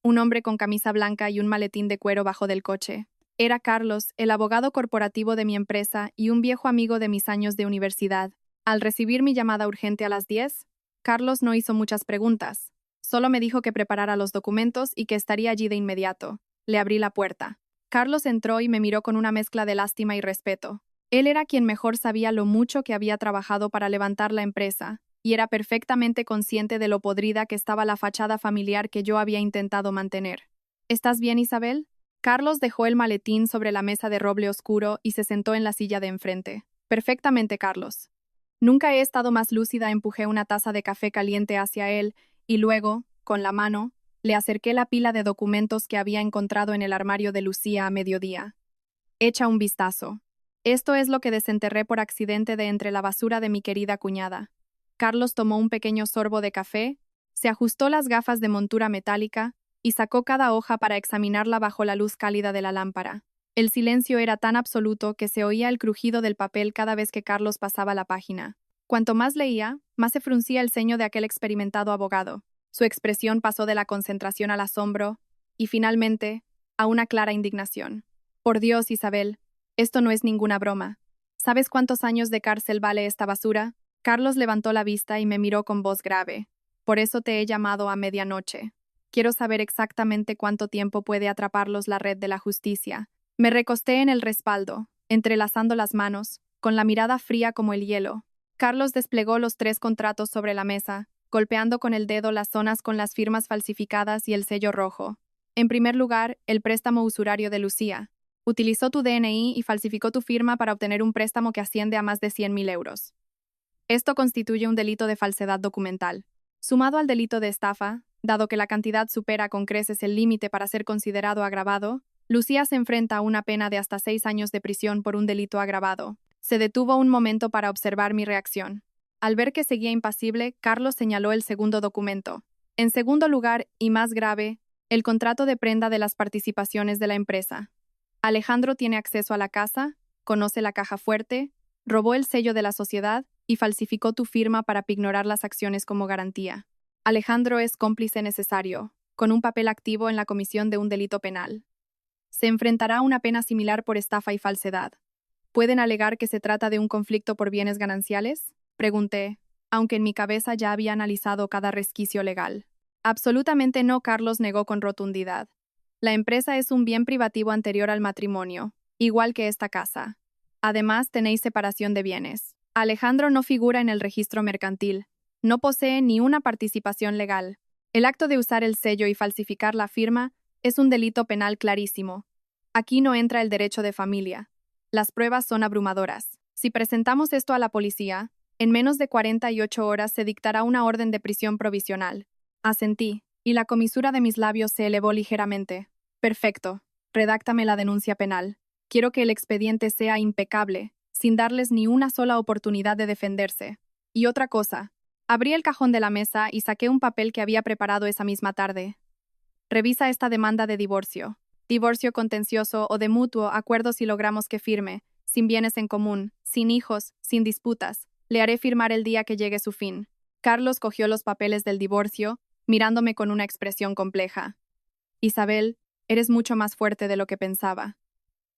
Un hombre con camisa blanca y un maletín de cuero bajó del coche. Era Carlos, el abogado corporativo de mi empresa y un viejo amigo de mis años de universidad. Al recibir mi llamada urgente a las 10, Carlos no hizo muchas preguntas. Solo me dijo que preparara los documentos y que estaría allí de inmediato. Le abrí la puerta. Carlos entró y me miró con una mezcla de lástima y respeto. Él era quien mejor sabía lo mucho que había trabajado para levantar la empresa, y era perfectamente consciente de lo podrida que estaba la fachada familiar que yo había intentado mantener. ¿Estás bien, Isabel? Carlos dejó el maletín sobre la mesa de roble oscuro y se sentó en la silla de enfrente. Perfectamente, Carlos. Nunca he estado más lúcida. Empujé una taza de café caliente hacia él y luego, con la mano, le acerqué la pila de documentos que había encontrado en el armario de Lucía a mediodía. Echa un vistazo. Esto es lo que desenterré por accidente de entre la basura de mi querida cuñada. Carlos tomó un pequeño sorbo de café, se ajustó las gafas de montura metálica y sacó cada hoja para examinarla bajo la luz cálida de la lámpara. El silencio era tan absoluto que se oía el crujido del papel cada vez que Carlos pasaba la página. Cuanto más leía, más se fruncía el ceño de aquel experimentado abogado. Su expresión pasó de la concentración al asombro y, finalmente, a una clara indignación. Por Dios, Isabel, esto no es ninguna broma. ¿Sabes cuántos años de cárcel vale esta basura? Carlos levantó la vista y me miró con voz grave. Por eso te he llamado a medianoche. Quiero saber exactamente cuánto tiempo puede atraparlos la red de la justicia. Me recosté en el respaldo, entrelazando las manos, con la mirada fría como el hielo. Carlos desplegó los 3 contratos sobre la mesa, golpeando con el dedo las zonas con las firmas falsificadas y el sello rojo. En primer lugar, el préstamo usurario de Lucía. Utilizó tu DNI y falsificó tu firma para obtener un préstamo que asciende a más de 100.000 euros. Esto constituye un delito de falsedad documental. Sumado al delito de estafa, dado que la cantidad supera con creces el límite para ser considerado agravado, Lucía se enfrenta a una pena de hasta 6 años de prisión por un delito agravado. Se detuvo un momento para observar mi reacción. Al ver que seguía impasible, Carlos señaló el segundo documento. En segundo lugar, y más grave, el contrato de prenda de las participaciones de la empresa. Alejandro tiene acceso a la casa, conoce la caja fuerte, robó el sello de la sociedad y falsificó tu firma para pignorar las acciones como garantía. Alejandro es cómplice necesario, con un papel activo en la comisión de un delito penal. Se enfrentará a una pena similar por estafa y falsedad. ¿Pueden alegar que se trata de un conflicto por bienes gananciales? Pregunté, aunque en mi cabeza ya había analizado cada resquicio legal. Absolutamente no, Carlos negó con rotundidad. La empresa es un bien privativo anterior al matrimonio, igual que esta casa. Además, tenéis separación de bienes. Alejandro no figura en el registro mercantil. No posee ni una participación legal. El acto de usar el sello y falsificar la firma es un delito penal clarísimo. Aquí no entra el derecho de familia. Las pruebas son abrumadoras. Si presentamos esto a la policía, en menos de 48 horas se dictará una orden de prisión provisional. Asentí, y la comisura de mis labios se elevó ligeramente. Perfecto. Redáctame la denuncia penal. Quiero que el expediente sea impecable, sin darles ni una sola oportunidad de defenderse. Y otra cosa. Abrí el cajón de la mesa y saqué un papel que había preparado esa misma tarde. Revisa esta demanda de divorcio. Divorcio contencioso o de mutuo acuerdo si logramos que firme, sin bienes en común, sin hijos, sin disputas. Le haré firmar el día que llegue su fin. Carlos cogió los papeles del divorcio, mirándome con una expresión compleja. Isabel, eres mucho más fuerte de lo que pensaba.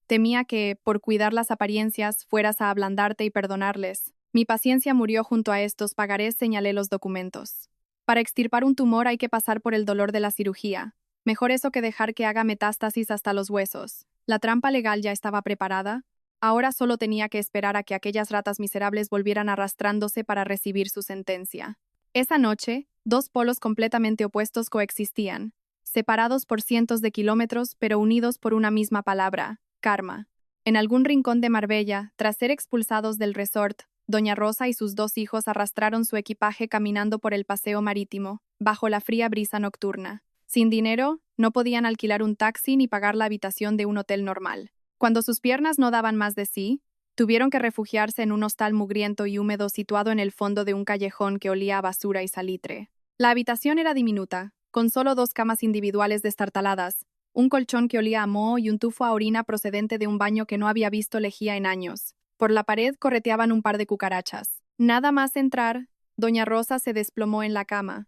Temía que, por cuidar las apariencias, fueras a ablandarte y perdonarles. Mi paciencia murió junto a estos pagarés, señalé los documentos. Para extirpar un tumor hay que pasar por el dolor de la cirugía. Mejor eso que dejar que haga metástasis hasta los huesos. La trampa legal ya estaba preparada. Ahora solo tenía que esperar a que aquellas ratas miserables volvieran arrastrándose para recibir su sentencia. Esa noche, 2 polos completamente opuestos coexistían, separados por cientos de kilómetros pero unidos por una misma palabra, karma. En algún rincón de Marbella, tras ser expulsados del resort, Doña Rosa y sus 2 hijos arrastraron su equipaje caminando por el paseo marítimo, bajo la fría brisa nocturna. Sin dinero, no podían alquilar un taxi ni pagar la habitación de un hotel normal. Cuando sus piernas no daban más de sí, tuvieron que refugiarse en un hostal mugriento y húmedo situado en el fondo de un callejón que olía a basura y salitre. La habitación era diminuta, con solo 2 camas individuales destartaladas, un colchón que olía a moho y un tufo a orina procedente de un baño que no había visto lejía en años. Por la pared correteaban un par de cucarachas. Nada más entrar, Doña Rosa se desplomó en la cama.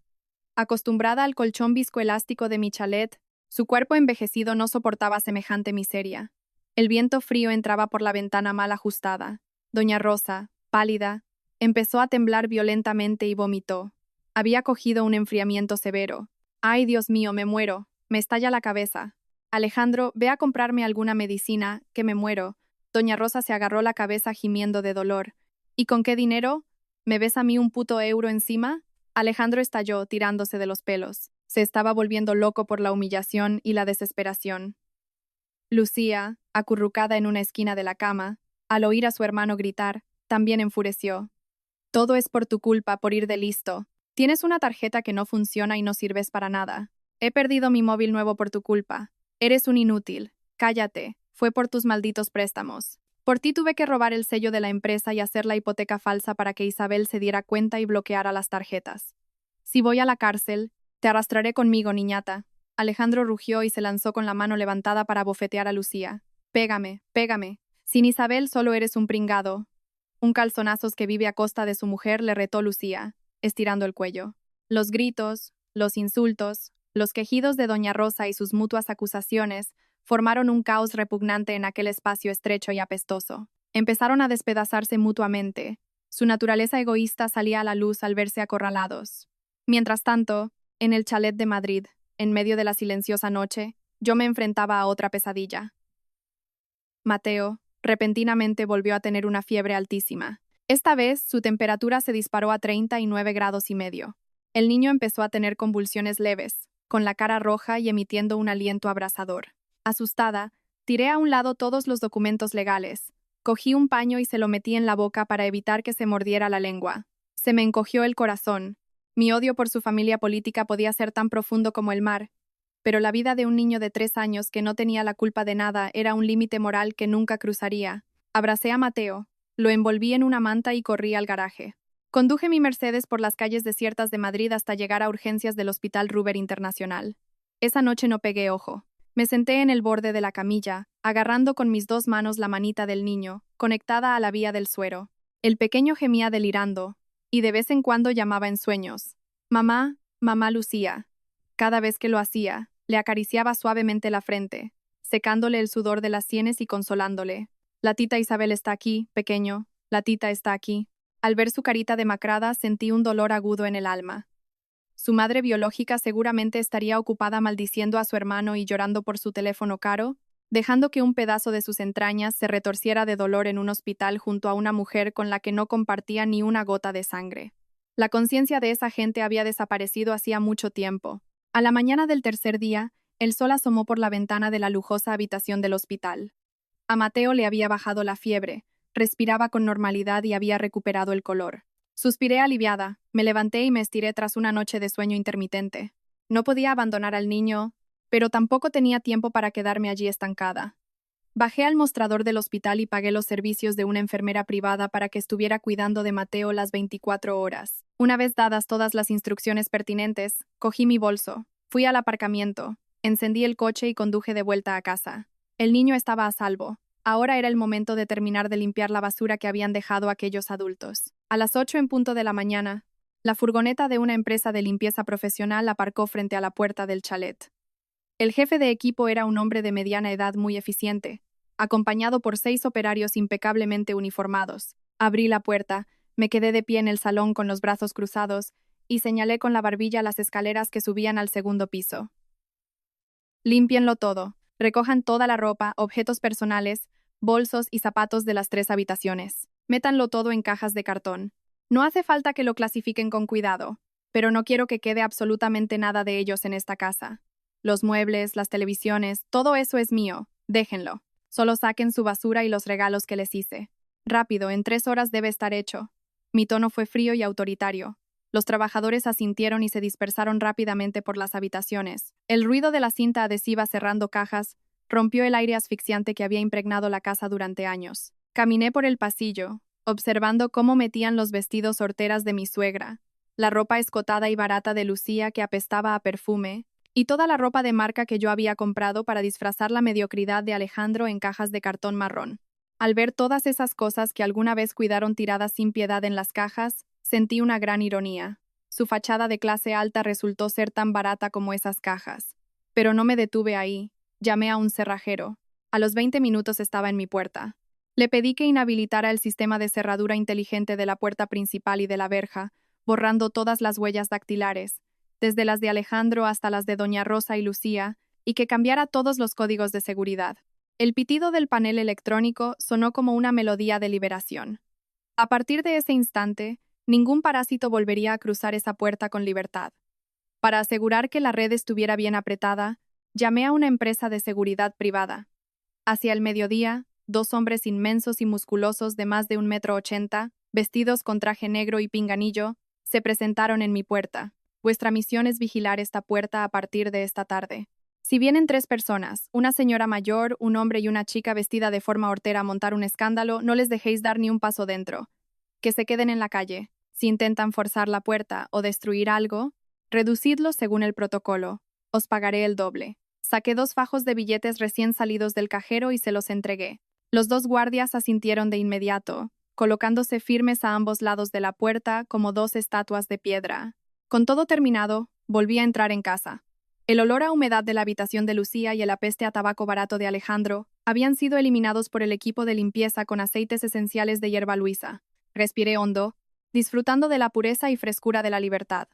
Acostumbrada al colchón viscoelástico de mi chalet, su cuerpo envejecido no soportaba semejante miseria. El viento frío entraba por la ventana mal ajustada. Doña Rosa, pálida, empezó a temblar violentamente y vomitó. Había cogido un enfriamiento severo. «Ay, Dios mío, me muero. Me estalla la cabeza. Alejandro, ve a comprarme alguna medicina, que me muero». Doña Rosa se agarró la cabeza gimiendo de dolor. «¿Y con qué dinero? ¿Me ves a mí un puto euro encima?» Alejandro estalló, tirándose de los pelos. Se estaba volviendo loco por la humillación y la desesperación. Lucía, acurrucada en una esquina de la cama, al oír a su hermano gritar, también enfureció. «Todo es por tu culpa, por ir de listo. Tienes una tarjeta que no funciona y no sirves para nada. He perdido mi móvil nuevo por tu culpa. Eres un inútil. Cállate. Fue por tus malditos préstamos. Por ti tuve que robar el sello de la empresa y hacer la hipoteca falsa para que Isabel se diera cuenta y bloqueara las tarjetas. Si voy a la cárcel, te arrastraré conmigo, niñata». Alejandro rugió y se lanzó con la mano levantada para bofetear a Lucía. «Pégame, pégame. Sin Isabel solo eres un pringado». «Un calzonazos que vive a costa de su mujer», le retó Lucía, estirando el cuello. Los gritos, los insultos, los quejidos de Doña Rosa y sus mutuas acusaciones formaron un caos repugnante en aquel espacio estrecho y apestoso. Empezaron a despedazarse mutuamente. Su naturaleza egoísta salía a la luz al verse acorralados. Mientras tanto, en el chalet de Madrid, en medio de la silenciosa noche, yo me enfrentaba a otra pesadilla. Mateo, repentinamente volvió a tener una fiebre altísima. Esta vez, su temperatura se disparó a 39 grados y medio. El niño empezó a tener convulsiones leves, con la cara roja y emitiendo un aliento abrasador. Asustada, tiré a un lado todos los documentos legales. Cogí un paño y se lo metí en la boca para evitar que se mordiera la lengua. Se me encogió el corazón. Mi odio por su familia política podía ser tan profundo como el mar, pero la vida de un niño de 3 años que no tenía la culpa de nada era un límite moral que nunca cruzaría. Abracé a Mateo, lo envolví en una manta y corrí al garaje. Conduje mi Mercedes por las calles desiertas de Madrid hasta llegar a urgencias del Hospital Ruber Internacional. Esa noche no pegué ojo. Me senté en el borde de la camilla, agarrando con mis 2 manos la manita del niño, conectada a la vía del suero. El pequeño gemía delirando, y de vez en cuando llamaba en sueños. Mamá, mamá Lucía. Cada vez que lo hacía, le acariciaba suavemente la frente, secándole el sudor de las sienes y consolándole. La tita Isabel está aquí, pequeño, la tita está aquí. Al ver su carita demacrada sentí un dolor agudo en el alma. Su madre biológica seguramente estaría ocupada maldiciendo a su hermano y llorando por su teléfono caro, dejando que un pedazo de sus entrañas se retorciera de dolor en un hospital junto a una mujer con la que no compartía ni una gota de sangre. La conciencia de esa gente había desaparecido hacía mucho tiempo. A la mañana del tercer día, el sol asomó por la ventana de la lujosa habitación del hospital. A Mateo le había bajado la fiebre, respiraba con normalidad y había recuperado el color. Suspiré aliviada, me levanté y me estiré tras una noche de sueño intermitente. No podía abandonar al niño, pero tampoco tenía tiempo para quedarme allí estancada. Bajé al mostrador del hospital y pagué los servicios de una enfermera privada para que estuviera cuidando de Mateo las 24 horas. Una vez dadas todas las instrucciones pertinentes, cogí mi bolso, fui al aparcamiento, encendí el coche y conduje de vuelta a casa. El niño estaba a salvo. Ahora era el momento de terminar de limpiar la basura que habían dejado aquellos adultos. A las 8 en punto de la mañana, la furgoneta de una empresa de limpieza profesional aparcó frente a la puerta del chalet. El jefe de equipo era un hombre de mediana edad muy eficiente, acompañado por 6 operarios impecablemente uniformados. Abrí la puerta, me quedé de pie en el salón con los brazos cruzados y señalé con la barbilla las escaleras que subían al segundo piso. Límpienlo todo, recojan toda la ropa, objetos personales, bolsos y zapatos de las 3 habitaciones. Métanlo todo en cajas de cartón. No hace falta que lo clasifiquen con cuidado, pero no quiero que quede absolutamente nada de ellos en esta casa. Los muebles, las televisiones, todo eso es mío, déjenlo. Solo saquen su basura y los regalos que les hice. Rápido, en 3 horas debe estar hecho. Mi tono fue frío y autoritario. Los trabajadores asintieron y se dispersaron rápidamente por las habitaciones. El ruido de la cinta adhesiva cerrando cajas rompió el aire asfixiante que había impregnado la casa durante años. Caminé por el pasillo, observando cómo metían los vestidos horteras de mi suegra, la ropa escotada y barata de Lucía que apestaba a perfume, y toda la ropa de marca que yo había comprado para disfrazar la mediocridad de Alejandro en cajas de cartón marrón. Al ver todas esas cosas que alguna vez cuidaron tiradas sin piedad en las cajas, sentí una gran ironía. Su fachada de clase alta resultó ser tan barata como esas cajas. Pero no me detuve ahí. Llamé a un cerrajero. A los 20 minutos estaba en mi puerta. Le pedí que inhabilitara el sistema de cerradura inteligente de la puerta principal y de la verja, borrando todas las huellas dactilares, desde las de Alejandro hasta las de Doña Rosa y Lucía, y que cambiara todos los códigos de seguridad. El pitido del panel electrónico sonó como una melodía de liberación. A partir de ese instante, ningún parásito volvería a cruzar esa puerta con libertad. Para asegurar que la red estuviera bien apretada, llamé a una empresa de seguridad privada. Hacia el mediodía, 2 hombres inmensos y musculosos de más de 1,80 m, vestidos con traje negro y pinganillo, se presentaron en mi puerta. Vuestra misión es vigilar esta puerta a partir de esta tarde. Si vienen 3 personas, una señora mayor, un hombre y una chica vestida de forma hortera a montar un escándalo, no les dejéis dar ni un paso dentro. Que se queden en la calle. Si intentan forzar la puerta o destruir algo, reducidlo según el protocolo. Os pagaré el doble. Saqué 2 fajos de billetes recién salidos del cajero y se los entregué. Los 2 guardias asintieron de inmediato, colocándose firmes a ambos lados de la puerta como 2 estatuas de piedra. Con todo terminado, volví a entrar en casa. El olor a humedad de la habitación de Lucía y el apeste a tabaco barato de Alejandro habían sido eliminados por el equipo de limpieza con aceites esenciales de hierba luisa. Respiré hondo, disfrutando de la pureza y frescura de la libertad.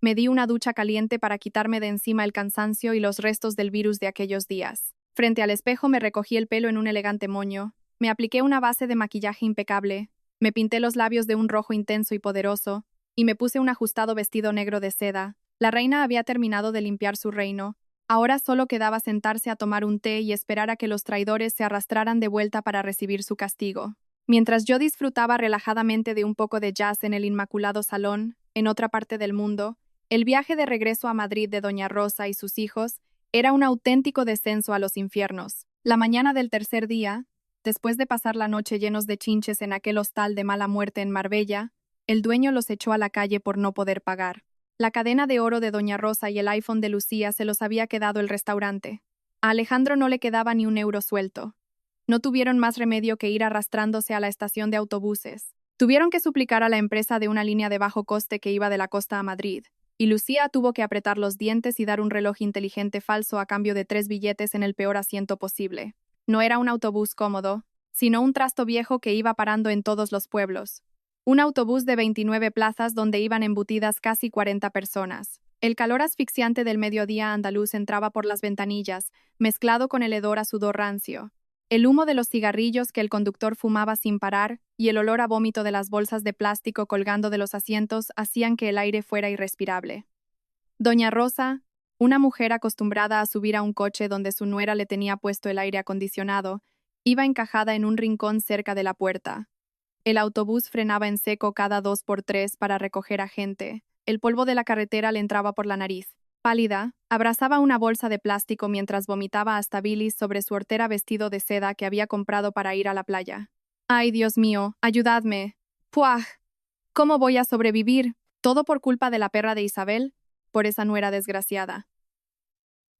Me di una ducha caliente para quitarme de encima el cansancio y los restos del virus de aquellos días. Frente al espejo me recogí el pelo en un elegante moño, me apliqué una base de maquillaje impecable, me pinté los labios de un rojo intenso y poderoso, y me puse un ajustado vestido negro de seda. La reina había terminado de limpiar su reino. Ahora solo quedaba sentarse a tomar un té y esperar a que los traidores se arrastraran de vuelta para recibir su castigo. Mientras yo disfrutaba relajadamente de un poco de jazz en el Inmaculado Salón, en otra parte del mundo, el viaje de regreso a Madrid de Doña Rosa y sus hijos era un auténtico descenso a los infiernos. La mañana del tercer día, después de pasar la noche llenos de chinches en aquel hostal de mala muerte en Marbella, el dueño los echó a la calle por no poder pagar. La cadena de oro de Doña Rosa y el iPhone de Lucía se los había quedado el restaurante. A Alejandro no le quedaba ni un euro suelto. No tuvieron más remedio que ir arrastrándose a la estación de autobuses. Tuvieron que suplicar a la empresa de una línea de bajo coste que iba de la costa a Madrid, y Lucía tuvo que apretar los dientes y dar un reloj inteligente falso a cambio de 3 billetes en el peor asiento posible. No era un autobús cómodo, sino un trasto viejo que iba parando en todos los pueblos. Un autobús de 29 plazas donde iban embutidas casi 40 personas. El calor asfixiante del mediodía andaluz entraba por las ventanillas, mezclado con el hedor a sudor rancio. El humo de los cigarrillos que el conductor fumaba sin parar y el olor a vómito de las bolsas de plástico colgando de los asientos hacían que el aire fuera irrespirable. Doña Rosa, una mujer acostumbrada a subir a un coche donde su nuera le tenía puesto el aire acondicionado, iba encajada en un rincón cerca de la puerta. El autobús frenaba en seco cada 2 por 3 para recoger a gente. El polvo de la carretera le entraba por la nariz. Pálida, abrazaba una bolsa de plástico mientras vomitaba hasta bilis sobre su hortera vestido de seda que había comprado para ir a la playa. ¡Ay, Dios mío! ¡Ayudadme! ¡Puah! ¿Cómo voy a sobrevivir? ¿Todo por culpa de la perra de Isabel? Por esa nuera desgraciada.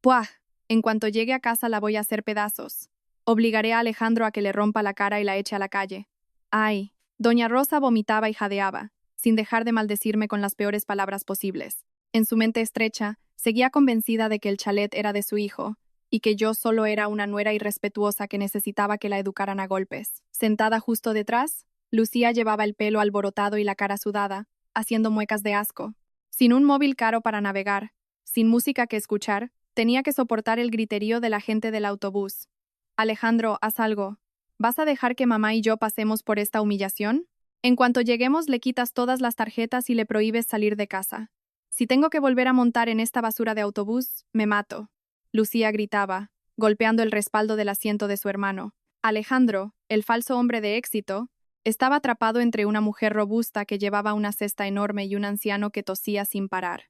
¡Puah! En cuanto llegue a casa la voy a hacer pedazos. Obligaré a Alejandro a que le rompa la cara y la eche a la calle. ¡Ay! Doña Rosa vomitaba y jadeaba, sin dejar de maldecirme con las peores palabras posibles. En su mente estrecha, seguía convencida de que el chalet era de su hijo, y que yo solo era una nuera irrespetuosa que necesitaba que la educaran a golpes. Sentada justo detrás, Lucía llevaba el pelo alborotado y la cara sudada, haciendo muecas de asco. Sin un móvil caro para navegar, sin música que escuchar, tenía que soportar el griterío de la gente del autobús. Alejandro, haz algo. ¿Vas a dejar que mamá y yo pasemos por esta humillación? En cuanto lleguemos le quitas todas las tarjetas y le prohíbes salir de casa. Si tengo que volver a montar en esta basura de autobús, me mato. Lucía gritaba, golpeando el respaldo del asiento de su hermano. Alejandro, el falso hombre de éxito, estaba atrapado entre una mujer robusta que llevaba una cesta enorme y un anciano que tosía sin parar.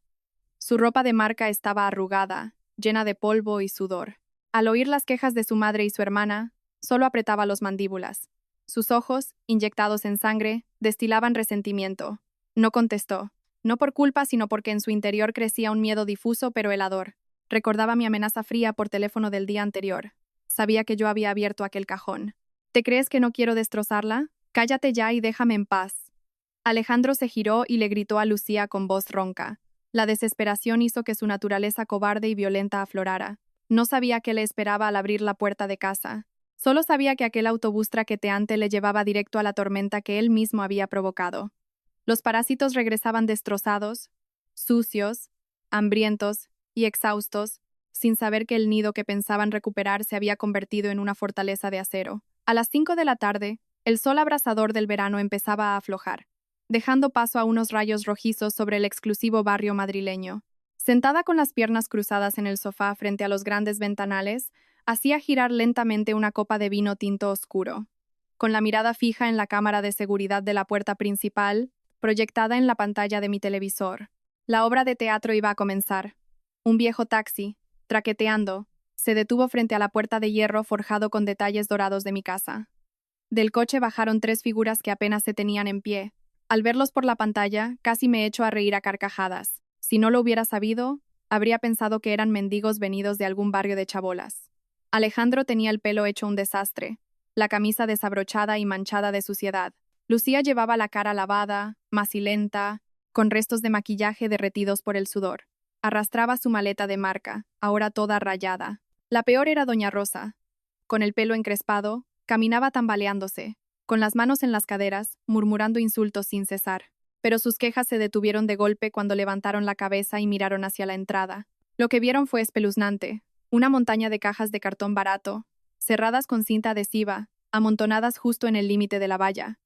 Su ropa de marca estaba arrugada, llena de polvo y sudor. Al oír las quejas de su madre y su hermana, solo apretaba los mandíbulas. Sus ojos, inyectados en sangre, destilaban resentimiento. No contestó, no por culpa, sino porque en su interior crecía un miedo difuso pero helador. Recordaba mi amenaza fría por teléfono del día anterior. Sabía que yo había abierto aquel cajón. ¿Te crees que no quiero destrozarla? Cállate ya y déjame en paz. Alejandro se giró y le gritó a Lucía con voz ronca. La desesperación hizo que su naturaleza cobarde y violenta aflorara. No sabía qué le esperaba al abrir la puerta de casa. Solo sabía que aquel autobús traqueteante le llevaba directo a la tormenta que él mismo había provocado. Los parásitos regresaban destrozados, sucios, hambrientos y exhaustos, sin saber que el nido que pensaban recuperar se había convertido en una fortaleza de acero. A las 5 de la tarde, el sol abrasador del verano empezaba a aflojar, dejando paso a unos rayos rojizos sobre el exclusivo barrio madrileño. Sentada con las piernas cruzadas en el sofá frente a los grandes ventanales, hacía girar lentamente una copa de vino tinto oscuro. Con la mirada fija en la cámara de seguridad de la puerta principal, proyectada en la pantalla de mi televisor. La obra de teatro iba a comenzar. Un viejo taxi, traqueteando, se detuvo frente a la puerta de hierro forjado con detalles dorados de mi casa. Del coche bajaron 3 figuras que apenas se tenían en pie. Al verlos por la pantalla, casi me echo a reír a carcajadas. Si no lo hubiera sabido, habría pensado que eran mendigos venidos de algún barrio de chabolas. Alejandro tenía el pelo hecho un desastre, la camisa desabrochada y manchada de suciedad. Lucía llevaba la cara lavada, macilenta, con restos de maquillaje derretidos por el sudor. Arrastraba su maleta de marca, ahora toda rayada. La peor era Doña Rosa. Con el pelo encrespado, caminaba tambaleándose, con las manos en las caderas, murmurando insultos sin cesar. pero sus quejas se detuvieron de golpe cuando levantaron la cabeza y miraron hacia la entrada. Lo que vieron fue espeluznante. Una montaña de cajas de cartón barato, cerradas con cinta adhesiva, amontonadas justo en el límite de la valla.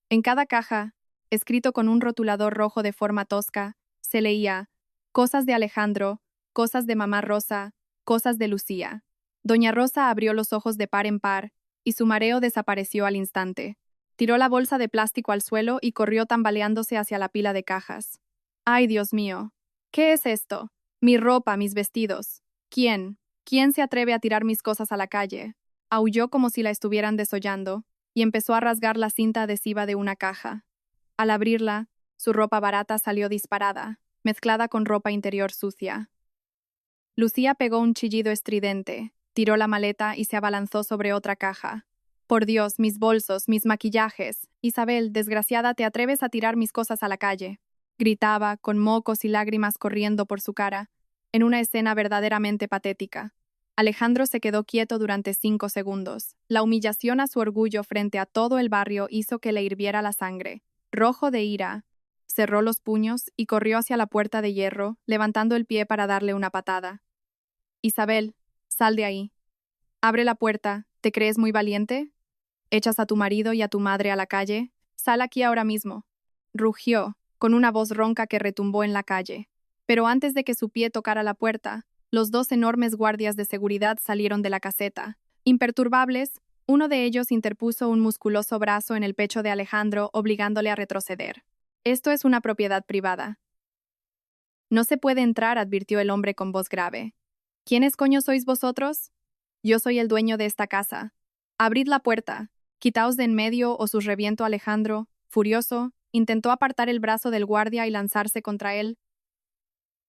En cada caja, escrito con un rotulador rojo de forma tosca, se leía: cosas de Alejandro, cosas de mamá Rosa, cosas de Lucía. Doña Rosa abrió los ojos de par en par, y su mareo desapareció al instante. Tiró la bolsa de plástico al suelo y corrió tambaleándose hacia la pila de cajas. ¡Ay, Dios mío! ¿Qué es esto? Mi ropa, mis vestidos. ¿Quién? ¿Quién se atreve a tirar mis cosas a la calle? Aulló como si la estuvieran desollando, y empezó a rasgar la cinta adhesiva de una caja. Al abrirla, su ropa barata salió disparada, mezclada con ropa interior sucia. Lucía pegó un chillido estridente, tiró la maleta y se abalanzó sobre otra caja. Por Dios, mis bolsos, mis maquillajes. Isabel, desgraciada, ¿te atreves a tirar mis cosas a la calle? Gritaba, con mocos y lágrimas corriendo por su cara, en una escena verdaderamente patética. Alejandro se quedó quieto durante 5 segundos. La humillación a su orgullo frente a todo el barrio hizo que le hirviera la sangre. Rojo de ira, cerró los puños y corrió hacia la puerta de hierro, levantando el pie para darle una patada. Isabel, sal de ahí. Abre la puerta. ¿Te crees muy valiente? ¿Echas a tu marido y a tu madre a la calle? Sal aquí ahora mismo. Rugió, con una voz ronca que retumbó en la calle. Pero antes de que su pie tocara la puerta, los 2 enormes guardias de seguridad salieron de la caseta. Imperturbables, uno de ellos interpuso un musculoso brazo en el pecho de Alejandro, obligándole a retroceder. Esto es una propiedad privada. No se puede entrar, advirtió el hombre con voz grave. ¿Quiénes coño sois vosotros? Yo soy el dueño de esta casa. Abrid la puerta. Quitaos de en medio o sus reviento. Alejandro, furioso, intentó apartar el brazo del guardia y lanzarse contra él,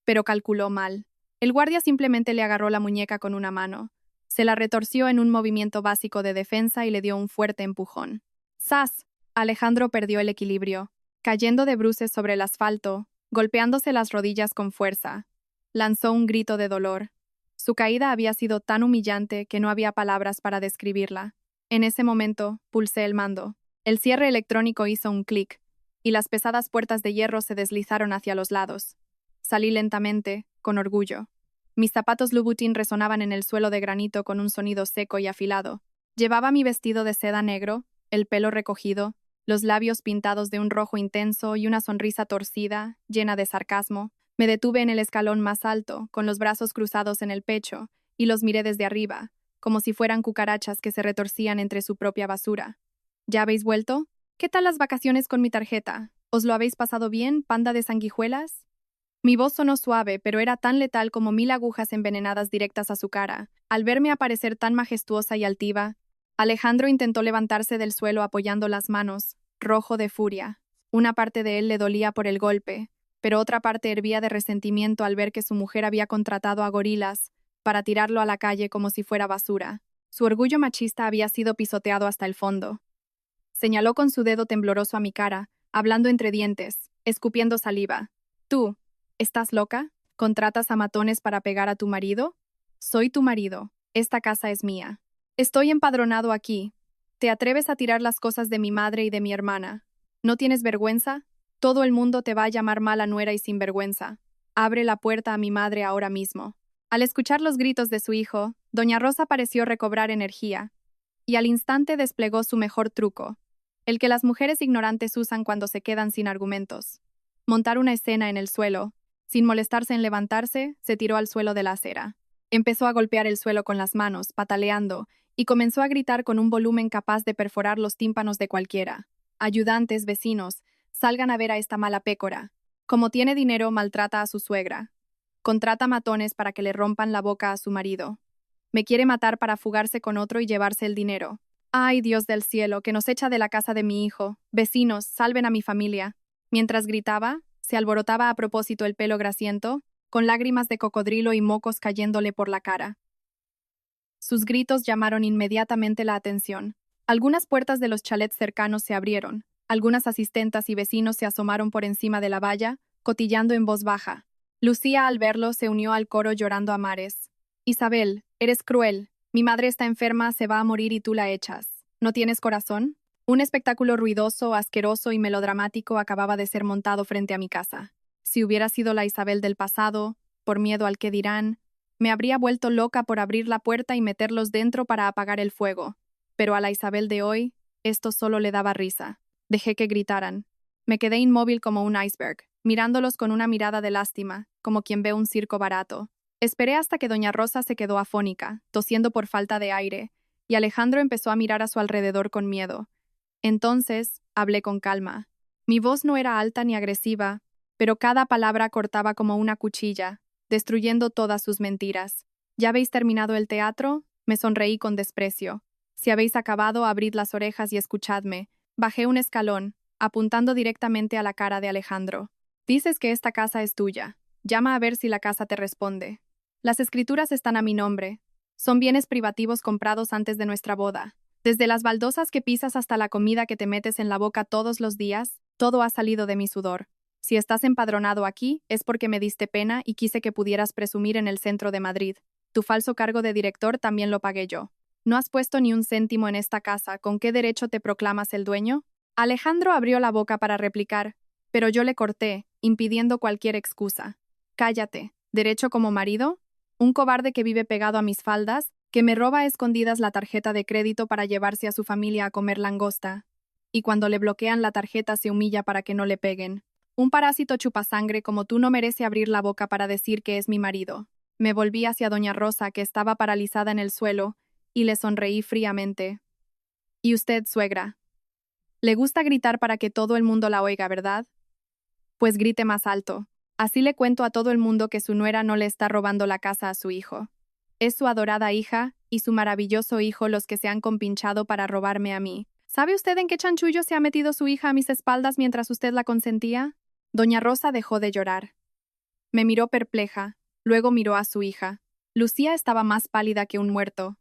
pero calculó mal. El guardia simplemente le agarró la muñeca con una mano. Se la retorció en un movimiento básico de defensa y le dio un fuerte empujón. ¡Zas! Alejandro perdió el equilibrio, cayendo de bruces sobre el asfalto, golpeándose las rodillas con fuerza. Lanzó un grito de dolor. Su caída había sido tan humillante que no había palabras para describirla. En ese momento, pulsé el mando. El cierre electrónico hizo un clic, y las pesadas puertas de hierro se deslizaron hacia los lados. Salí lentamente, con orgullo. Mis zapatos Louboutin resonaban en el suelo de granito con un sonido seco y afilado. Llevaba mi vestido de seda negro, el pelo recogido, los labios pintados de un rojo intenso y una sonrisa torcida, llena de sarcasmo. Me detuve en el escalón más alto, con los brazos cruzados en el pecho, y los miré desde arriba, como si fueran cucarachas que se retorcían entre su propia basura. ¿Ya habéis vuelto? ¿Qué tal las vacaciones con mi tarjeta? ¿Os lo habéis pasado bien, panda de sanguijuelas? Mi voz sonó suave, pero era tan letal como 1000 agujas envenenadas directas a su cara. Al verme aparecer tan majestuosa y altiva, Alejandro intentó levantarse del suelo apoyando las manos, rojo de furia. Una parte de él le dolía por el golpe, pero otra parte hervía de resentimiento al ver que su mujer había contratado a gorilas para tirarlo a la calle como si fuera basura. Su orgullo machista había sido pisoteado hasta el fondo. Señaló con su dedo tembloroso a mi cara, hablando entre dientes, escupiendo saliva. Tú, ¿estás loca? ¿Contratas a matones para pegar a tu marido? Soy tu marido. Esta casa es mía. Estoy empadronado aquí. ¿Te atreves a tirar las cosas de mi madre y de mi hermana? ¿No tienes vergüenza? Todo el mundo te va a llamar mala nuera y sinvergüenza. Abre la puerta a mi madre ahora mismo. Al escuchar los gritos de su hijo, doña Rosa pareció recobrar energía, y al instante desplegó su mejor truco, el que las mujeres ignorantes usan cuando se quedan sin argumentos. Montar una escena en el suelo. Sin molestarse en levantarse, se tiró al suelo de la acera. Empezó a golpear el suelo con las manos, pataleando, y comenzó a gritar con un volumen capaz de perforar los tímpanos de cualquiera. Ayudantes, vecinos, salgan a ver a esta mala pécora. Como tiene dinero, maltrata a su suegra. Contrata matones para que le rompan la boca a su marido. Me quiere matar para fugarse con otro y llevarse el dinero. ¡Ay, Dios del cielo, que nos echa de la casa de mi hijo! Vecinos, salven a mi familia. Mientras gritaba, se alborotaba a propósito el pelo grasiento, con lágrimas de cocodrilo y mocos cayéndole por la cara. Sus gritos llamaron inmediatamente la atención. Algunas puertas de los chalets cercanos se abrieron. Algunas asistentas y vecinos se asomaron por encima de la valla, cotillando en voz baja. Lucía, al verlo, se unió al coro llorando a mares. Isabel, eres cruel. Mi madre está enferma, se va a morir y tú la echas. ¿No tienes corazón? Un espectáculo ruidoso, asqueroso y melodramático acababa de ser montado frente a mi casa. Si hubiera sido la Isabel del pasado, por miedo al que dirán, me habría vuelto loca por abrir la puerta y meterlos dentro para apagar el fuego. Pero a la Isabel de hoy, esto solo le daba risa. Dejé que gritaran. Me quedé inmóvil como un iceberg, mirándolos con una mirada de lástima, como quien ve un circo barato. Esperé hasta que doña Rosa se quedó afónica, tosiendo por falta de aire, y Alejandro empezó a mirar a su alrededor con miedo. Entonces, hablé con calma. Mi voz no era alta ni agresiva, pero cada palabra cortaba como una cuchilla, destruyendo todas sus mentiras. ¿Ya habéis terminado el teatro? Me sonreí con desprecio. Si habéis acabado, abrid las orejas y escuchadme. Bajé un escalón, apuntando directamente a la cara de Alejandro. Dices que esta casa es tuya. Llama a ver si la casa te responde. Las escrituras están a mi nombre. Son bienes privativos comprados antes de nuestra boda. Desde las baldosas que pisas hasta la comida que te metes en la boca todos los días, todo ha salido de mi sudor. Si estás empadronado aquí, es porque me diste pena y quise que pudieras presumir en el centro de Madrid. Tu falso cargo de director también lo pagué yo. No has puesto ni un céntimo en esta casa, ¿con qué derecho te proclamas el dueño? Alejandro abrió la boca para replicar, pero yo le corté, impidiendo cualquier excusa. Cállate, ¿derecho como marido? ¿Un cobarde que vive pegado a mis faldas? ¿Que me roba a escondidas la tarjeta de crédito para llevarse a su familia a comer langosta? Y cuando le bloquean la tarjeta se humilla para que no le peguen. Un parásito chupasangre como tú no merece abrir la boca para decir que es mi marido. Me volví hacia doña Rosa, que estaba paralizada en el suelo, y le sonreí fríamente. ¿Y usted, suegra? Le gusta gritar para que todo el mundo la oiga, ¿verdad? Pues grite más alto. Así le cuento a todo el mundo que su nuera no le está robando la casa a su hijo. Es su adorada hija y su maravilloso hijo los que se han compinchado para robarme a mí. ¿Sabe usted en qué chanchullo se ha metido su hija a mis espaldas mientras usted la consentía? Doña Rosa dejó de llorar. Me miró perpleja, luego miró a su hija. Lucía estaba más pálida que un muerto.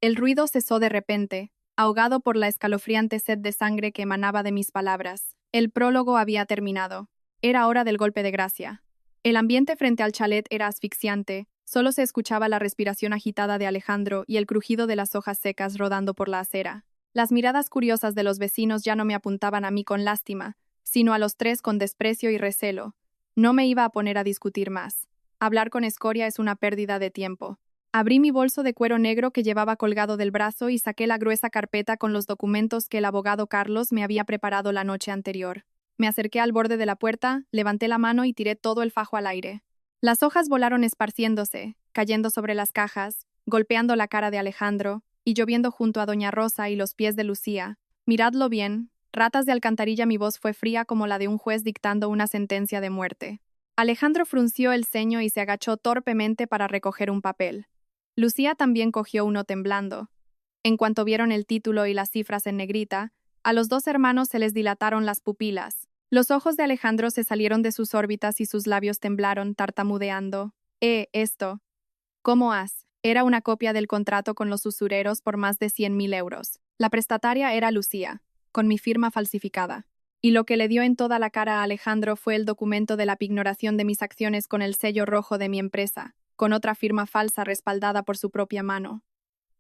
El ruido cesó de repente, ahogado por la escalofriante sed de sangre que emanaba de mis palabras. El prólogo había terminado. Era hora del golpe de gracia. El ambiente frente al chalet era asfixiante, solo se escuchaba la respiración agitada de Alejandro y el crujido de las hojas secas rodando por la acera. Las miradas curiosas de los vecinos ya no me apuntaban a mí con lástima, sino a los tres con desprecio y recelo. No me iba a poner a discutir más. Hablar con escoria es una pérdida de tiempo. Abrí mi bolso de cuero negro que llevaba colgado del brazo y saqué la gruesa carpeta con los documentos que el abogado Carlos me había preparado la noche anterior. Me acerqué al borde de la puerta, levanté la mano y tiré todo el fajo al aire. Las hojas volaron esparciéndose, cayendo sobre las cajas, golpeando la cara de Alejandro, y lloviendo junto a doña Rosa y los pies de Lucía. Miradlo bien, ratas de alcantarilla. Mi voz fue fría como la de un juez dictando una sentencia de muerte. Alejandro frunció el ceño y se agachó torpemente para recoger un papel. Lucía también cogió uno temblando. En cuanto vieron el título y las cifras en negrita, a los dos hermanos se les dilataron las pupilas. Los ojos de Alejandro se salieron de sus órbitas y sus labios temblaron, tartamudeando. Esto. ¿Cómo has? Era una copia del contrato con los usureros por más de 100.000 euros. La prestataria era Lucía, con mi firma falsificada. Y lo que le dio en toda la cara a Alejandro fue el documento de la pignoración de mis acciones con el sello rojo de mi empresa, con otra firma falsa respaldada por su propia mano.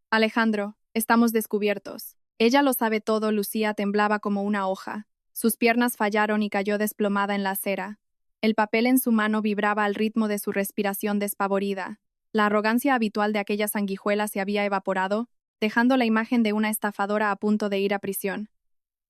Alejandro, estamos descubiertos. Ella lo sabe todo. Lucía temblaba como una hoja. Sus piernas fallaron y cayó desplomada en la acera. El papel en su mano vibraba al ritmo de su respiración despavorida. La arrogancia habitual de aquella sanguijuela se había evaporado, dejando la imagen de una estafadora a punto de ir a prisión.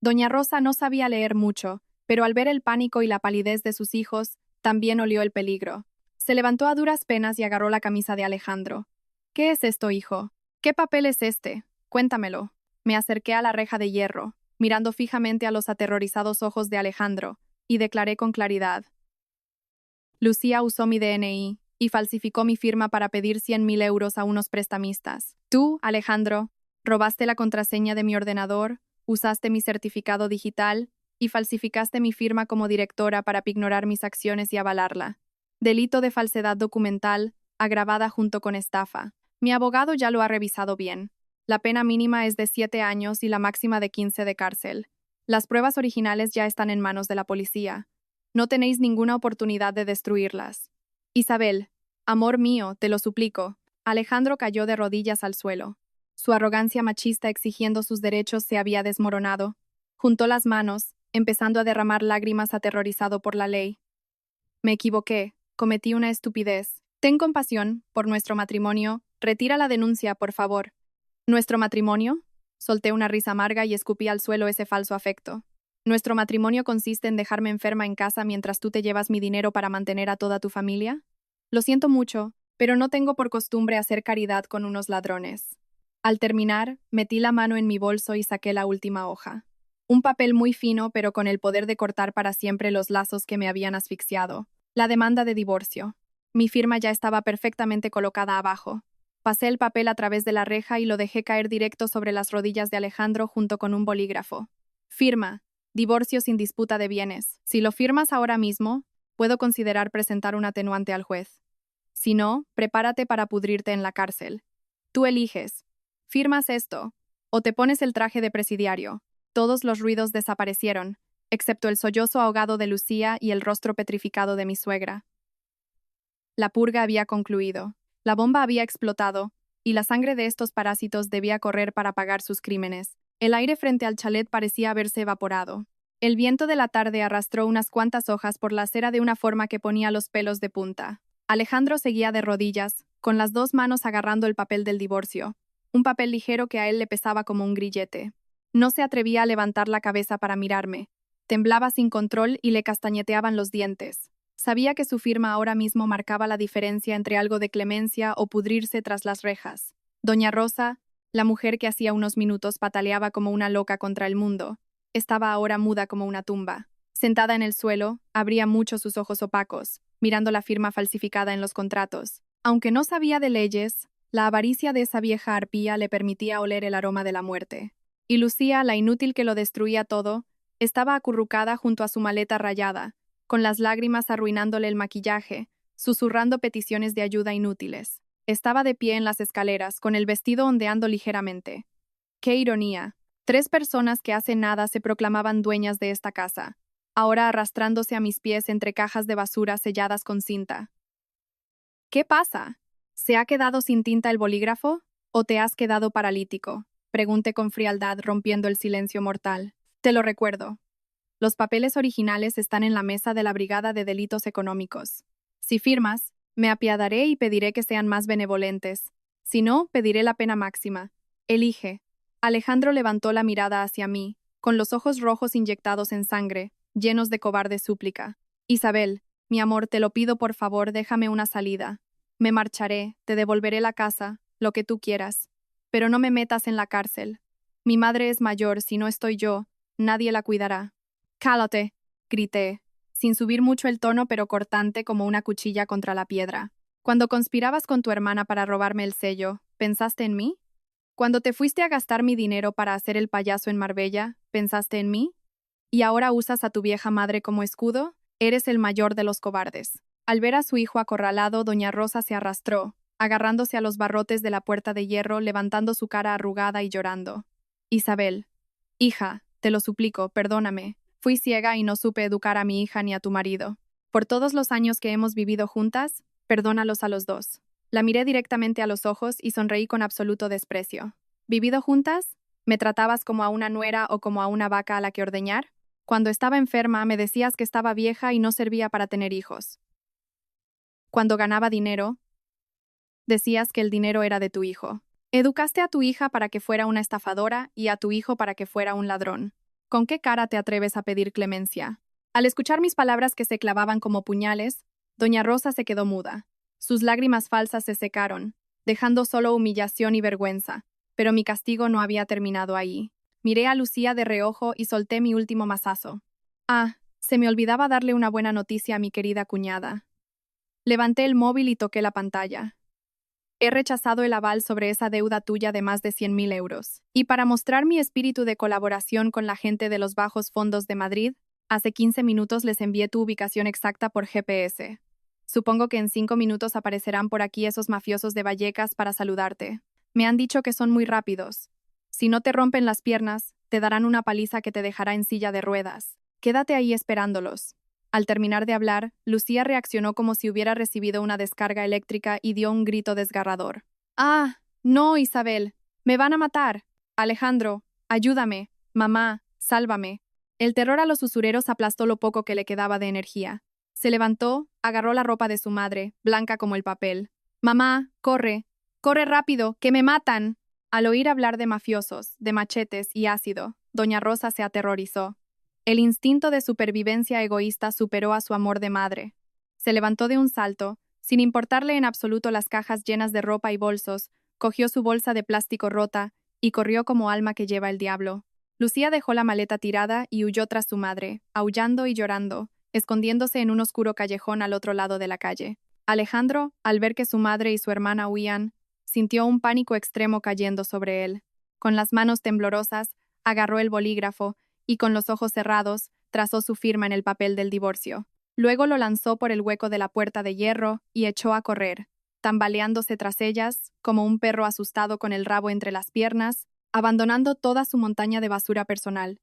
Doña Rosa no sabía leer mucho, pero al ver el pánico y la palidez de sus hijos, también olió el peligro. Se levantó a duras penas y agarró la camisa de Alejandro. ¿Qué es esto, hijo? ¿Qué papel es este? Cuéntamelo. Me acerqué a la reja de hierro, mirando fijamente a los aterrorizados ojos de Alejandro, y declaré con claridad. Lucía usó mi DNI y falsificó mi firma para pedir 100.000 euros a unos prestamistas. Tú, Alejandro, robaste la contraseña de mi ordenador, usaste mi certificado digital y falsificaste mi firma como directora para pignorar mis acciones y avalarla. Delito de falsedad documental, agravada junto con estafa. Mi abogado ya lo ha revisado bien. La pena mínima es de 7 años y la máxima de 15 de cárcel. Las pruebas originales ya están en manos de la policía. No tenéis ninguna oportunidad de destruirlas. Isabel, amor mío, te lo suplico. Alejandro cayó de rodillas al suelo. Su arrogancia machista exigiendo sus derechos se había desmoronado. Juntó las manos, empezando a derramar lágrimas aterrorizado por la ley. Me equivoqué, cometí una estupidez. Ten compasión por nuestro matrimonio, retira la denuncia, por favor. ¿Nuestro matrimonio? Solté una risa amarga y escupí al suelo ese falso afecto. ¿Nuestro matrimonio consiste en dejarme enferma en casa mientras tú te llevas mi dinero para mantener a toda tu familia? Lo siento mucho, pero no tengo por costumbre hacer caridad con unos ladrones. Al terminar, metí la mano en mi bolso y saqué la última hoja. Un papel muy fino, pero con el poder de cortar para siempre los lazos que me habían asfixiado. La demanda de divorcio. Mi firma ya estaba perfectamente colocada abajo. Pasé el papel a través de la reja y lo dejé caer directo sobre las rodillas de Alejandro junto con un bolígrafo. Firma. Divorcio sin disputa de bienes. Si lo firmas ahora mismo, puedo considerar presentar un atenuante al juez. Si no, prepárate para pudrirte en la cárcel. Tú eliges. Firmas esto, o te pones el traje de presidiario. Todos los ruidos desaparecieron, excepto el sollozo ahogado de Lucía y el rostro petrificado de mi suegra. La purga había concluido. La bomba había explotado, y la sangre de estos parásitos debía correr para pagar sus crímenes. El aire frente al chalet parecía haberse evaporado. El viento de la tarde arrastró unas cuantas hojas por la acera de una forma que ponía los pelos de punta. Alejandro seguía de rodillas, con las dos manos agarrando el papel del divorcio, un papel ligero que a él le pesaba como un grillete. No se atrevía a levantar la cabeza para mirarme. Temblaba sin control y le castañeteaban los dientes. Sabía que su firma ahora mismo marcaba la diferencia entre algo de clemencia o pudrirse tras las rejas. Doña Rosa, la mujer que hacía unos minutos pataleaba como una loca contra el mundo, estaba ahora muda como una tumba. Sentada en el suelo, abría mucho sus ojos opacos, mirando la firma falsificada en los contratos. Aunque no sabía de leyes, la avaricia de esa vieja arpía le permitía oler el aroma de la muerte. Y Lucía, la inútil que lo destruía todo, estaba acurrucada junto a su maleta rayada, con las lágrimas arruinándole el maquillaje, susurrando peticiones de ayuda inútiles. Estaba de pie en las escaleras, con el vestido ondeando ligeramente. ¡Qué ironía! 3 personas que hace nada se proclamaban dueñas de esta casa, ahora arrastrándose a mis pies entre cajas de basura selladas con cinta. ¿Qué pasa? ¿Se ha quedado sin tinta el bolígrafo? ¿O te has quedado paralítico? Pregunté con frialdad, rompiendo el silencio mortal. Te lo recuerdo. Los papeles originales están en la mesa de la Brigada de Delitos Económicos. Si firmas, me apiadaré y pediré que sean más benevolentes. Si no, pediré la pena máxima. Elige. Alejandro levantó la mirada hacia mí, con los ojos rojos inyectados en sangre, llenos de cobarde súplica. Isabel, mi amor, te lo pido por favor, déjame una salida. Me marcharé, te devolveré la casa, lo que tú quieras. Pero no me metas en la cárcel. Mi madre es mayor, si no estoy yo, nadie la cuidará. Cállate, grité, sin subir mucho el tono pero cortante como una cuchilla contra la piedra. Cuando conspirabas con tu hermana para robarme el sello, ¿pensaste en mí? Cuando te fuiste a gastar mi dinero para hacer el payaso en Marbella, ¿pensaste en mí? ¿Y ahora usas a tu vieja madre como escudo? Eres el mayor de los cobardes. Al ver a su hijo acorralado, doña Rosa se arrastró, agarrándose a los barrotes de la puerta de hierro, levantando su cara arrugada y llorando. Isabel, hija, te lo suplico, perdóname. Fui ciega y no supe educar a mi hija ni a tu marido. Por todos los años que hemos vivido juntas, perdónalos a los dos. La miré directamente a los ojos y sonreí con absoluto desprecio. ¿Vivido juntas? ¿Me tratabas como a una nuera o como a una vaca a la que ordeñar? Cuando estaba enferma me decías que estaba vieja y no servía para tener hijos. Cuando ganaba dinero, decías que el dinero era de tu hijo. Educaste a tu hija para que fuera una estafadora y a tu hijo para que fuera un ladrón. ¿Con qué cara te atreves a pedir clemencia? Al escuchar mis palabras que se clavaban como puñales, doña Rosa se quedó muda. Sus lágrimas falsas se secaron, dejando solo humillación y vergüenza, pero mi castigo no había terminado ahí. Miré a Lucía de reojo y solté mi último mazazo. Ah, se me olvidaba darle una buena noticia a mi querida cuñada. Levanté el móvil y toqué la pantalla. He rechazado el aval sobre esa deuda tuya de más de 100.000 euros. Y para mostrar mi espíritu de colaboración con la gente de los bajos fondos de Madrid, hace 15 minutos les envié tu ubicación exacta por GPS. Supongo que en 5 minutos aparecerán por aquí esos mafiosos de Vallecas para saludarte. Me han dicho que son muy rápidos. Si no te rompen las piernas, te darán una paliza que te dejará en silla de ruedas. Quédate ahí esperándolos. Al terminar de hablar, Lucía reaccionó como si hubiera recibido una descarga eléctrica y dio un grito desgarrador. ¡Ah! ¡No, Isabel! ¡Me van a matar! Alejandro, ayúdame. Mamá, Sálvame. El terror a los usureros aplastó lo poco que le quedaba de energía. Se levantó, agarró la ropa de su madre, blanca como el papel. Mamá, corre. Corre rápido, que me matan. Al oír hablar de mafiosos, de machetes y ácido, doña Rosa se aterrorizó. El instinto de supervivencia egoísta superó a su amor de madre. Se levantó de un salto, sin importarle en absoluto las cajas llenas de ropa y bolsos, cogió su bolsa de plástico rota y corrió como alma que lleva el diablo. Lucía dejó la maleta tirada y huyó tras su madre, aullando y llorando, escondiéndose en un oscuro callejón al otro lado de la calle. Alejandro, al ver que su madre y su hermana huían, sintió un pánico extremo cayendo sobre él. Con las manos temblorosas, agarró el bolígrafo y con los ojos cerrados, trazó su firma en el papel del divorcio. Luego lo lanzó por el hueco de la puerta de hierro y echó a correr, tambaleándose tras ellas, como un perro asustado con el rabo entre las piernas, abandonando toda su montaña de basura personal.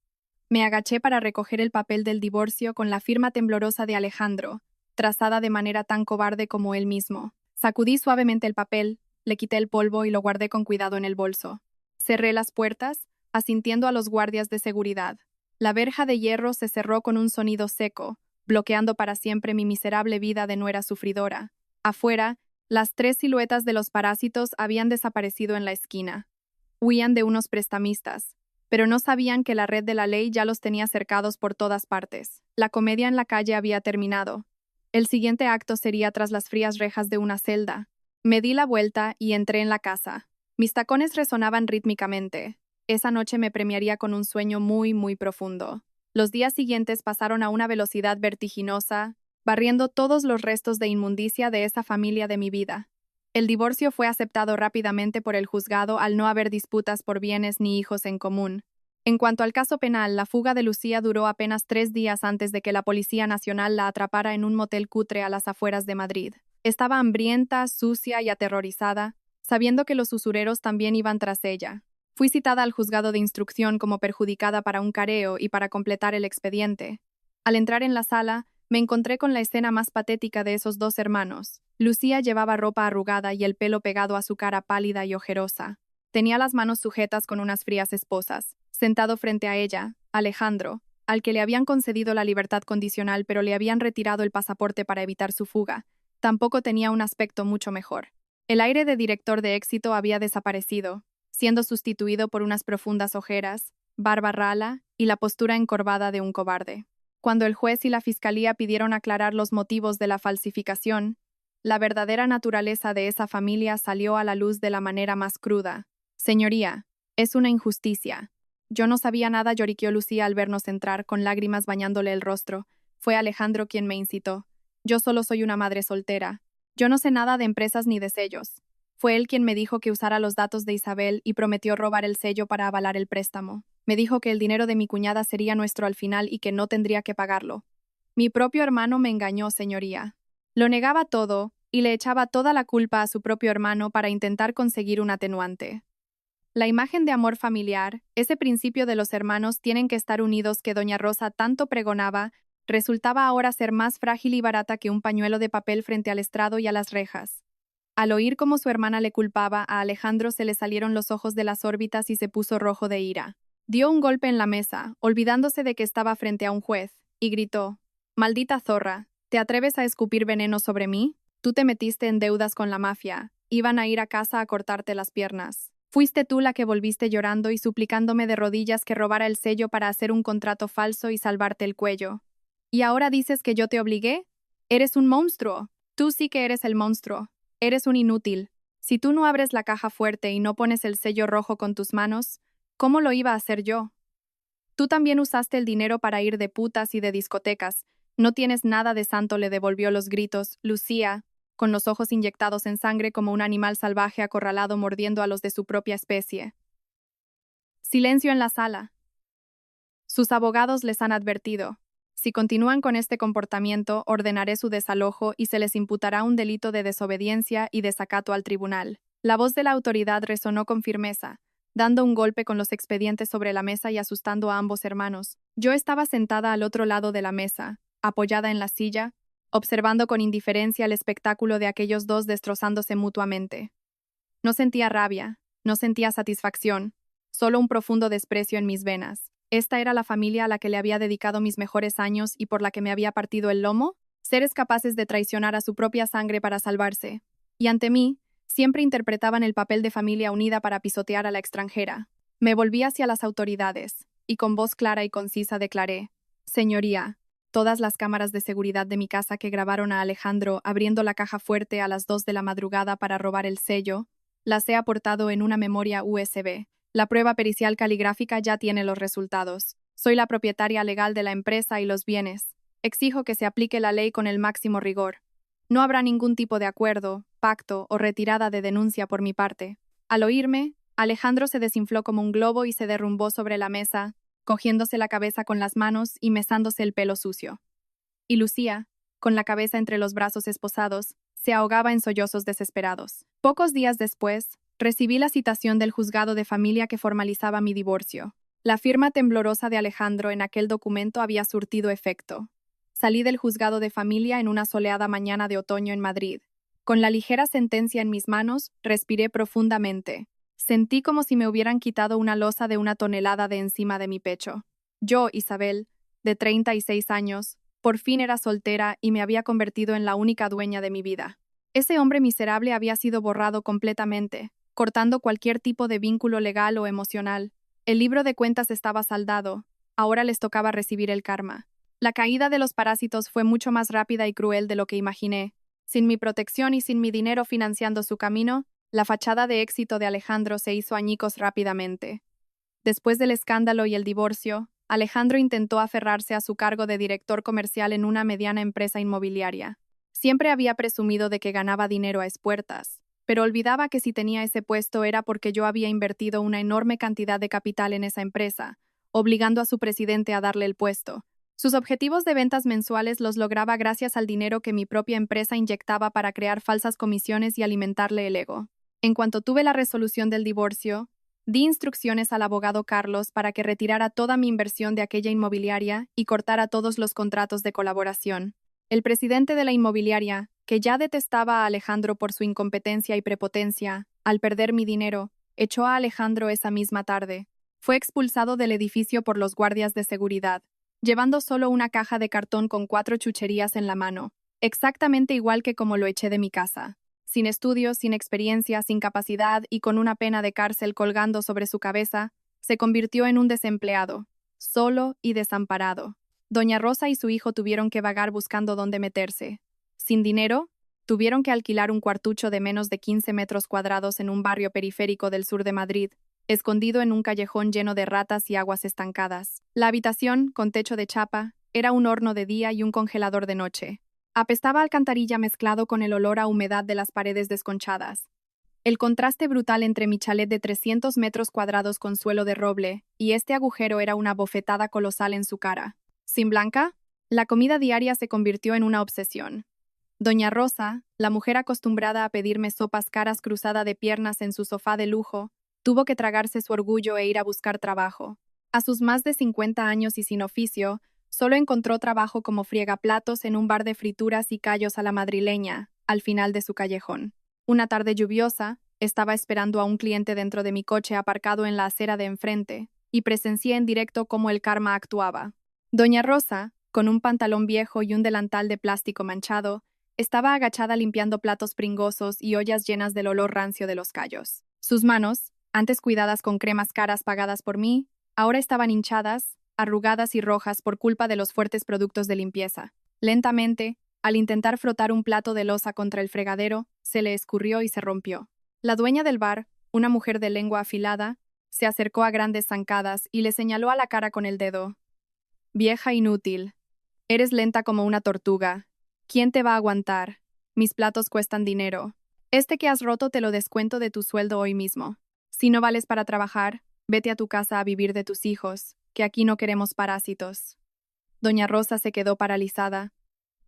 Me agaché para recoger el papel del divorcio con la firma temblorosa de Alejandro, trazada de manera tan cobarde como él mismo. Sacudí suavemente el papel, le quité el polvo y lo guardé con cuidado en el bolso. Cerré las puertas, asintiendo a los guardias de seguridad. La verja de hierro se cerró con un sonido seco, bloqueando para siempre mi miserable vida de nuera sufridora. Afuera, las 3 siluetas de los parásitos habían desaparecido en la esquina. Huían de unos prestamistas, pero no sabían que la red de la ley ya los tenía cercados por todas partes. La comedia en la calle había terminado. El siguiente acto sería tras las frías rejas de una celda. Me di la vuelta y entré en la casa. Mis tacones resonaban rítmicamente. Esa noche me premiaría con un sueño muy, muy profundo. Los días siguientes pasaron a una velocidad vertiginosa, barriendo todos los restos de inmundicia de esa familia de mi vida. El divorcio fue aceptado rápidamente por el juzgado al no haber disputas por bienes ni hijos en común. En cuanto al caso penal, la fuga de Lucía duró apenas 3 días antes de que la Policía Nacional la atrapara en un motel cutre a las afueras de Madrid. Estaba hambrienta, sucia y aterrorizada, sabiendo que los usureros también iban tras ella. Fui citada al juzgado de instrucción como perjudicada para un careo y para completar el expediente. Al entrar en la sala, me encontré con la escena más patética de esos dos hermanos. Lucía llevaba ropa arrugada y el pelo pegado a su cara pálida y ojerosa. Tenía las manos sujetas con unas frías esposas. Sentado frente a ella, Alejandro, al que le habían concedido la libertad condicional pero le habían retirado el pasaporte para evitar su fuga, tampoco tenía un aspecto mucho mejor. El aire de director de éxito había desaparecido, siendo sustituido por unas profundas ojeras, barba rala y la postura encorvada de un cobarde. Cuando el juez y la fiscalía pidieron aclarar los motivos de la falsificación, la verdadera naturaleza de esa familia salió a la luz de la manera más cruda. Señoría, es una injusticia. Yo no sabía nada, lloriqueó Lucía al vernos entrar, con lágrimas bañándole el rostro. Fue Alejandro quien me incitó. Yo solo soy una madre soltera. Yo no sé nada de empresas ni de sellos. Fue él quien me dijo que usara los datos de Isabel y prometió robar el sello para avalar el préstamo. Me dijo que el dinero de mi cuñada sería nuestro al final y que no tendría que pagarlo. Mi propio hermano me engañó, señoría. Lo negaba todo y le echaba toda la culpa a su propio hermano para intentar conseguir un atenuante. La imagen de amor familiar, ese principio de los hermanos tienen que estar unidos que doña Rosa tanto pregonaba, resultaba ahora ser más frágil y barata que un pañuelo de papel frente al estrado y a las rejas. Al oír cómo su hermana le culpaba, a Alejandro se le salieron los ojos de las órbitas y se puso rojo de ira. Dio un golpe en la mesa, olvidándose de que estaba frente a un juez, y gritó: «Maldita zorra, ¿te atreves a escupir veneno sobre mí? Tú te metiste en deudas con la mafia, iban a ir a casa a cortarte las piernas. Fuiste tú la que volviste llorando y suplicándome de rodillas que robara el sello para hacer un contrato falso y salvarte el cuello. ¿Y ahora dices que yo te obligué? Eres un monstruo. Tú sí que eres el monstruo. Eres un inútil. Si tú no abres la caja fuerte y no pones el sello rojo con tus manos, ¿cómo lo iba a hacer yo? Tú también usaste el dinero para ir de putas y de discotecas. No tienes nada de santo», le devolvió los gritos Lucía, con los ojos inyectados en sangre como un animal salvaje acorralado mordiendo a los de su propia especie. Silencio en la sala. Sus abogados les han advertido. Si continúan con este comportamiento, ordenaré su desalojo y se les imputará un delito de desobediencia y desacato al tribunal. La voz de la autoridad resonó con firmeza, dando un golpe con los expedientes sobre la mesa y asustando a ambos hermanos. Yo estaba sentada al otro lado de la mesa, apoyada en la silla, observando con indiferencia el espectáculo de aquellos dos destrozándose mutuamente. No sentía rabia, no sentía satisfacción, solo un profundo desprecio en mis venas. ¿Esta era la familia a la que le había dedicado mis mejores años y por la que me había partido el lomo? Seres capaces de traicionar a su propia sangre para salvarse. Y ante mí, siempre interpretaban el papel de familia unida para pisotear a la extranjera. Me volví hacia las autoridades, y con voz clara y concisa declaré: Señoría, todas las cámaras de seguridad de mi casa que grabaron a Alejandro abriendo la caja fuerte a las 2 de la madrugada para robar el sello, las he aportado en una memoria USB. La prueba pericial caligráfica ya tiene los resultados. Soy la propietaria legal de la empresa y los bienes. Exijo que se aplique la ley con el máximo rigor. No habrá ningún tipo de acuerdo, pacto o retirada de denuncia por mi parte. Al oírme, Alejandro se desinfló como un globo y se derrumbó sobre la mesa, cogiéndose la cabeza con las manos y mesándose el pelo sucio. Y Lucía, con la cabeza entre los brazos esposados, se ahogaba en sollozos desesperados. Pocos días después, recibí la citación del juzgado de familia que formalizaba mi divorcio. La firma temblorosa de Alejandro en aquel documento había surtido efecto. Salí del juzgado de familia en una soleada mañana de otoño en Madrid. Con la ligera sentencia en mis manos, respiré profundamente. Sentí como si me hubieran quitado una losa de 1 tonelada de encima de mi pecho. Yo, Isabel, de 36 años, por fin era soltera y me había convertido en la única dueña de mi vida. Ese hombre miserable había sido borrado completamente, cortando cualquier tipo de vínculo legal o emocional. El libro de cuentas estaba saldado, ahora les tocaba recibir el karma. La caída de los parásitos fue mucho más rápida y cruel de lo que imaginé. Sin mi protección y sin mi dinero financiando su camino, la fachada de éxito de Alejandro se hizo añicos rápidamente. Después del escándalo y el divorcio, Alejandro intentó aferrarse a su cargo de director comercial en una mediana empresa inmobiliaria. Siempre había presumido de que ganaba dinero a espuertas, pero olvidaba que si tenía ese puesto era porque yo había invertido una enorme cantidad de capital en esa empresa, obligando a su presidente a darle el puesto. Sus objetivos de ventas mensuales los lograba gracias al dinero que mi propia empresa inyectaba para crear falsas comisiones y alimentarle el ego. En cuanto tuve la resolución del divorcio, di instrucciones al abogado Carlos para que retirara toda mi inversión de aquella inmobiliaria y cortara todos los contratos de colaboración. El presidente de la inmobiliaria, que ya detestaba a Alejandro por su incompetencia y prepotencia, al perder mi dinero, echó a Alejandro esa misma tarde. Fue expulsado del edificio por los guardias de seguridad, llevando solo una caja de cartón con 4 chucherías en la mano, exactamente igual que como lo eché de mi casa. Sin estudios, sin experiencia, sin capacidad y con una pena de cárcel colgando sobre su cabeza, se convirtió en un desempleado, solo y desamparado. Doña Rosa y su hijo tuvieron que vagar buscando dónde meterse. Sin dinero, tuvieron que alquilar un cuartucho de menos de 15 metros cuadrados en un barrio periférico del sur de Madrid, escondido en un callejón lleno de ratas y aguas estancadas. La habitación, con techo de chapa, era un horno de día y un congelador de noche. Apestaba a alcantarilla mezclado con el olor a humedad de las paredes desconchadas. El contraste brutal entre mi chalet de 300 metros cuadrados con suelo de roble y este agujero era una bofetada colosal en su cara. Sin Blanca, la comida diaria se convirtió en una obsesión. Doña Rosa, la mujer acostumbrada a pedirme sopas caras cruzada de piernas en su sofá de lujo, tuvo que tragarse su orgullo e ir a buscar trabajo. A sus más de 50 años y sin oficio, solo encontró trabajo como friegaplatos en un bar de frituras y callos a la madrileña, al final de su callejón. Una tarde lluviosa, estaba esperando a un cliente dentro de mi coche aparcado en la acera de enfrente, y presencié en directo cómo el karma actuaba. Doña Rosa, con un pantalón viejo y un delantal de plástico manchado, estaba agachada limpiando platos pringosos y ollas llenas del olor rancio de los callos. Sus manos, antes cuidadas con cremas caras pagadas por mí, ahora estaban hinchadas, arrugadas y rojas por culpa de los fuertes productos de limpieza. Lentamente, al intentar frotar un plato de loza contra el fregadero, se le escurrió y se rompió. La dueña del bar, una mujer de lengua afilada, se acercó a grandes zancadas y le señaló a la cara con el dedo. «Vieja inútil. Eres lenta como una tortuga. ¿Quién te va a aguantar? Mis platos cuestan dinero. Este que has roto te lo descuento de tu sueldo hoy mismo. Si no vales para trabajar, vete a tu casa a vivir de tus hijos, que aquí no queremos parásitos». Doña Rosa se quedó paralizada.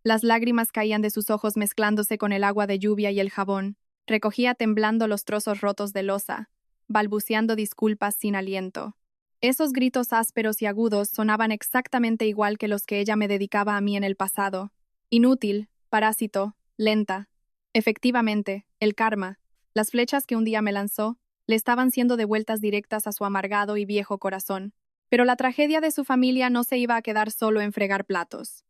Las lágrimas caían de sus ojos mezclándose con el agua de lluvia y el jabón. Recogía temblando los trozos rotos de loza, balbuceando disculpas sin aliento. Esos gritos ásperos y agudos sonaban exactamente igual que los que ella me dedicaba a mí en el pasado. Inútil, parásito, lenta. Efectivamente, el karma, las flechas que un día me lanzó, le estaban siendo devueltas directas a su amargado y viejo corazón. Pero la tragedia de su familia no se iba a quedar solo en fregar platos.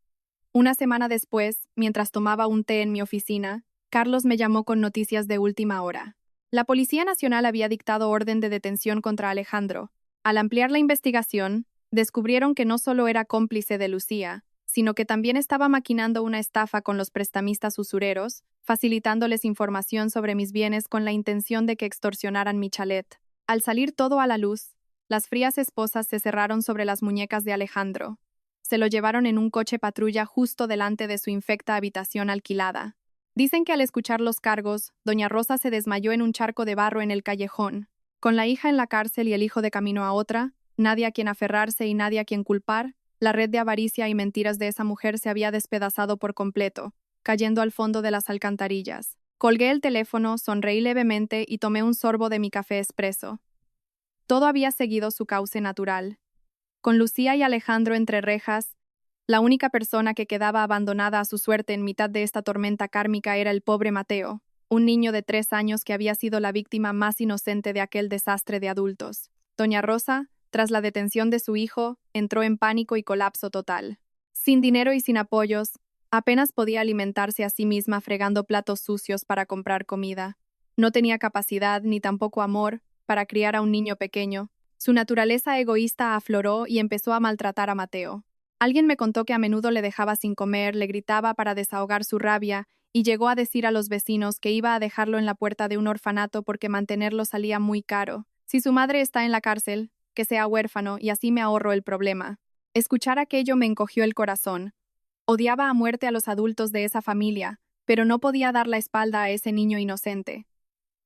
Una semana después, mientras tomaba un té en mi oficina, Carlos me llamó con noticias de última hora. La Policía Nacional había dictado orden de detención contra Alejandro. Al ampliar la investigación, descubrieron que no solo era cómplice de Lucía, sino que también estaba maquinando una estafa con los prestamistas usureros, facilitándoles información sobre mis bienes con la intención de que extorsionaran mi chalet. Al salir todo a la luz, las frías esposas se cerraron sobre las muñecas de Alejandro. Se lo llevaron en un coche patrulla justo delante de su infecta habitación alquilada. Dicen que al escuchar los cargos, doña Rosa se desmayó en un charco de barro en el callejón. Con la hija en la cárcel y el hijo de camino a otra, nadie a quien aferrarse y nadie a quien culpar, la red de avaricia y mentiras de esa mujer se había despedazado por completo, cayendo al fondo de las alcantarillas. Colgué el teléfono, sonreí levemente y tomé un sorbo de mi café expreso. Todo había seguido su cauce natural. Con Lucía y Alejandro entre rejas, la única persona que quedaba abandonada a su suerte en mitad de esta tormenta kármica era el pobre Mateo, un niño de 3 años que había sido la víctima más inocente de aquel desastre de adultos. Doña Rosa, tras la detención de su hijo, entró en pánico y colapso total. Sin dinero y sin apoyos, apenas podía alimentarse a sí misma fregando platos sucios para comprar comida. No tenía capacidad ni tampoco amor para criar a un niño pequeño. Su naturaleza egoísta afloró y empezó a maltratar a Mateo. Alguien me contó que a menudo le dejaba sin comer, le gritaba para desahogar su rabia y llegó a decir a los vecinos que iba a dejarlo en la puerta de un orfanato porque mantenerlo salía muy caro. Si su madre está en la cárcel, que sea huérfano y así me ahorro el problema. Escuchar aquello me encogió el corazón. Odiaba a muerte a los adultos de esa familia, pero no podía dar la espalda a ese niño inocente.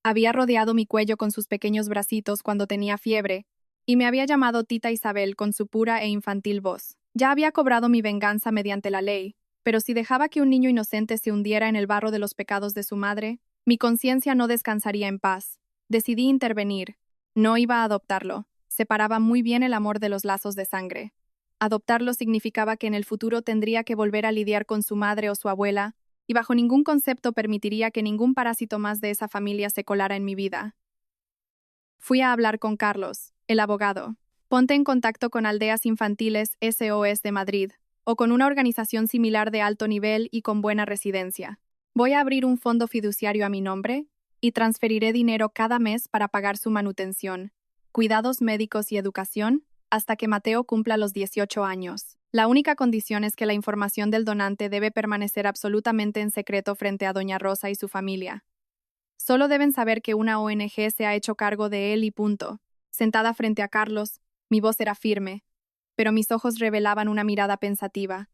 Había rodeado mi cuello con sus pequeños bracitos cuando tenía fiebre, y me había llamado Tita Isabel con su pura e infantil voz. Ya había cobrado mi venganza mediante la ley, pero si dejaba que un niño inocente se hundiera en el barro de los pecados de su madre, mi conciencia no descansaría en paz. Decidí intervenir. No iba a adoptarlo. Separaba muy bien el amor de los lazos de sangre. Adoptarlo significaba que en el futuro tendría que volver a lidiar con su madre o su abuela, y bajo ningún concepto permitiría que ningún parásito más de esa familia se colara en mi vida. Fui a hablar con Carlos, el abogado. Ponte en contacto con Aldeas Infantiles SOS de Madrid, o con una organización similar de alto nivel y con buena residencia. Voy a abrir un fondo fiduciario a mi nombre y transferiré dinero cada mes para pagar su manutención, cuidados médicos y educación, hasta que Mateo cumpla los 18 años. La única condición es que la información del donante debe permanecer absolutamente en secreto frente a doña Rosa y su familia. Solo deben saber que una ONG se ha hecho cargo de él y punto. Sentada frente a Carlos, mi voz era firme, pero mis ojos revelaban una mirada pensativa.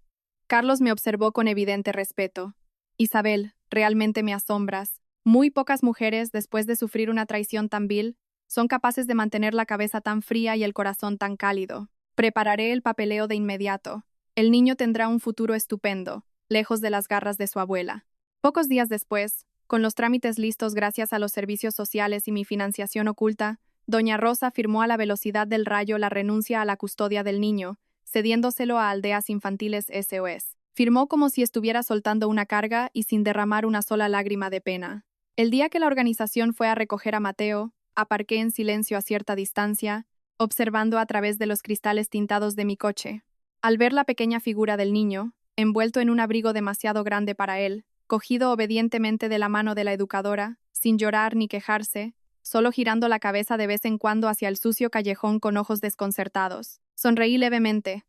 Carlos me observó con evidente respeto. Isabel, realmente me asombras. Muy pocas mujeres, después de sufrir una traición tan vil, son capaces de mantener la cabeza tan fría y el corazón tan cálido. Prepararé el papeleo de inmediato. El niño tendrá un futuro estupendo, lejos de las garras de su abuela. Pocos días después, con los trámites listos gracias a los servicios sociales y mi financiación oculta, doña Rosa firmó a la velocidad del rayo la renuncia a la custodia del niño, cediéndoselo a Aldeas Infantiles SOS. Firmó como si estuviera soltando una carga y sin derramar una sola lágrima de pena. El día que la organización fue a recoger a Mateo, aparqué en silencio a cierta distancia, observando a través de los cristales tintados de mi coche. Al ver la pequeña figura del niño, envuelto en un abrigo demasiado grande para él, cogido obedientemente de la mano de la educadora, sin llorar ni quejarse, solo girando la cabeza de vez en cuando hacia el sucio callejón con ojos desconcertados. Sonreí levemente,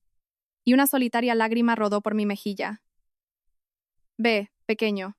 y una solitaria lágrima rodó por mi mejilla. Ve, pequeño.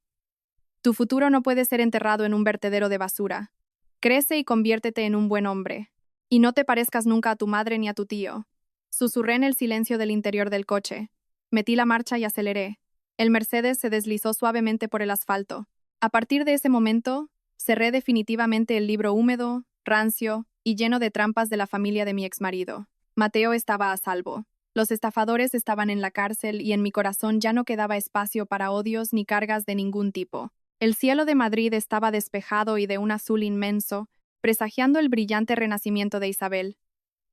Tu futuro no puede ser enterrado en un vertedero de basura. Crece y conviértete en un buen hombre. Y no te parezcas nunca a tu madre ni a tu tío. Susurré en el silencio del interior del coche. Metí la marcha y aceleré. El Mercedes se deslizó suavemente por el asfalto. A partir de ese momento, cerré definitivamente el libro húmedo, rancio y lleno de trampas de la familia de mi exmarido. Mateo estaba a salvo. Los estafadores estaban en la cárcel y en mi corazón ya no quedaba espacio para odios ni cargas de ningún tipo. El cielo de Madrid estaba despejado y de un azul inmenso, presagiando el brillante renacimiento de Isabel.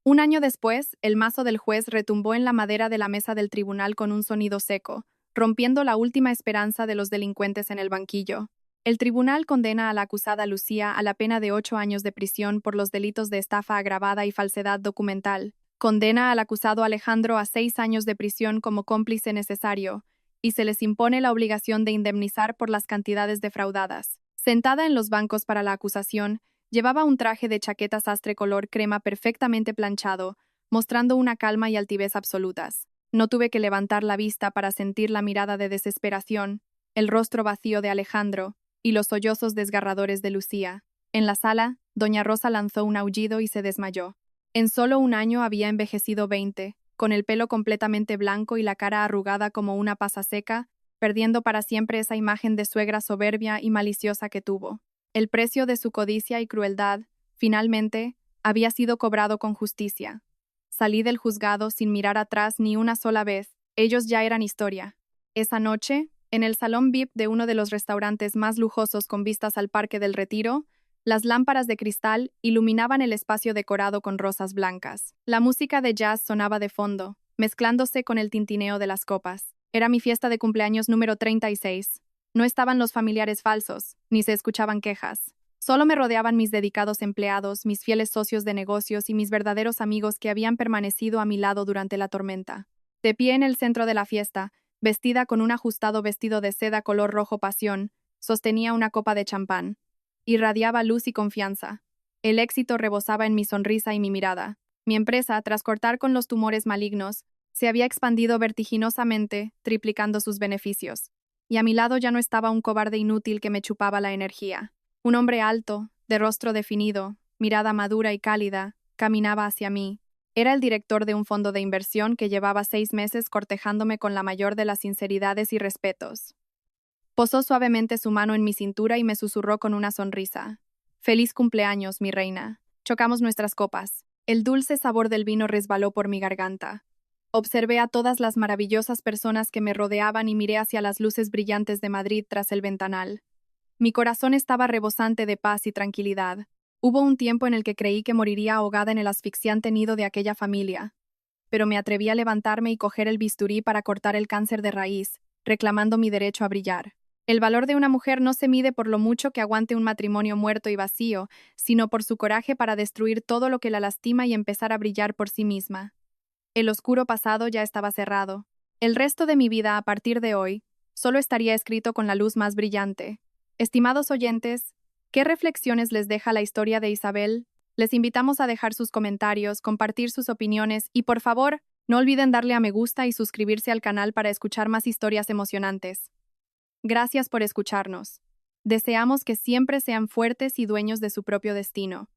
Un año después, el mazo del juez retumbó en la madera de la mesa del tribunal con un sonido seco, rompiendo la última esperanza de los delincuentes en el banquillo. El tribunal condena a la acusada Lucía a la pena de 8 años de prisión por los delitos de estafa agravada y falsedad documental, condena al acusado Alejandro a 6 años de prisión como cómplice necesario, y se les impone la obligación de indemnizar por las cantidades defraudadas. Sentada en los bancos para la acusación, llevaba un traje de chaqueta sastre color crema perfectamente planchado, mostrando una calma y altivez absolutas. No tuve que levantar la vista para sentir la mirada de desesperación, el rostro vacío de Alejandro y los sollozos desgarradores de Lucía. En la sala, doña Rosa lanzó un aullido y se desmayó. En solo un año había envejecido 20, con el pelo completamente blanco y la cara arrugada como una pasa seca, perdiendo para siempre esa imagen de suegra soberbia y maliciosa que tuvo. El precio de su codicia y crueldad, finalmente, había sido cobrado con justicia. Salí del juzgado sin mirar atrás ni una sola vez, ellos ya eran historia. Esa noche, en el salón VIP de uno de los restaurantes más lujosos con vistas al Parque del Retiro, las lámparas de cristal iluminaban el espacio decorado con rosas blancas. La música de jazz sonaba de fondo, mezclándose con el tintineo de las copas. Era mi fiesta de cumpleaños número 36. No estaban los familiares falsos, ni se escuchaban quejas. Solo me rodeaban mis dedicados empleados, mis fieles socios de negocios y mis verdaderos amigos que habían permanecido a mi lado durante la tormenta. De pie en el centro de la fiesta, vestida con un ajustado vestido de seda color rojo pasión, sostenía una copa de champán. Irradiaba luz y confianza. El éxito rebosaba en mi sonrisa y mi mirada. Mi empresa, tras cortar con los tumores malignos, se había expandido vertiginosamente, triplicando sus beneficios. Y a mi lado ya no estaba un cobarde inútil que me chupaba la energía. Un hombre alto, de rostro definido, mirada madura y cálida, caminaba hacia mí. Era el director de un fondo de inversión que llevaba 6 meses cortejándome con la mayor de las sinceridades y respetos. Posó suavemente su mano en mi cintura y me susurró con una sonrisa. «Feliz cumpleaños, mi reina». Chocamos nuestras copas. El dulce sabor del vino resbaló por mi garganta. Observé a todas las maravillosas personas que me rodeaban y miré hacia las luces brillantes de Madrid tras el ventanal. Mi corazón estaba rebosante de paz y tranquilidad. Hubo un tiempo en el que creí que moriría ahogada en el asfixiante nido de aquella familia. Pero me atreví a levantarme y coger el bisturí para cortar el cáncer de raíz, reclamando mi derecho a brillar. El valor de una mujer no se mide por lo mucho que aguante un matrimonio muerto y vacío, sino por su coraje para destruir todo lo que la lastima y empezar a brillar por sí misma. El oscuro pasado ya estaba cerrado. El resto de mi vida a partir de hoy solo estaría escrito con la luz más brillante. Estimados oyentes, ¿qué reflexiones les deja la historia de Isabel? Les invitamos a dejar sus comentarios, compartir sus opiniones y, por favor, no olviden darle a me gusta y suscribirse al canal para escuchar más historias emocionantes. Gracias por escucharnos. Deseamos que siempre sean fuertes y dueños de su propio destino.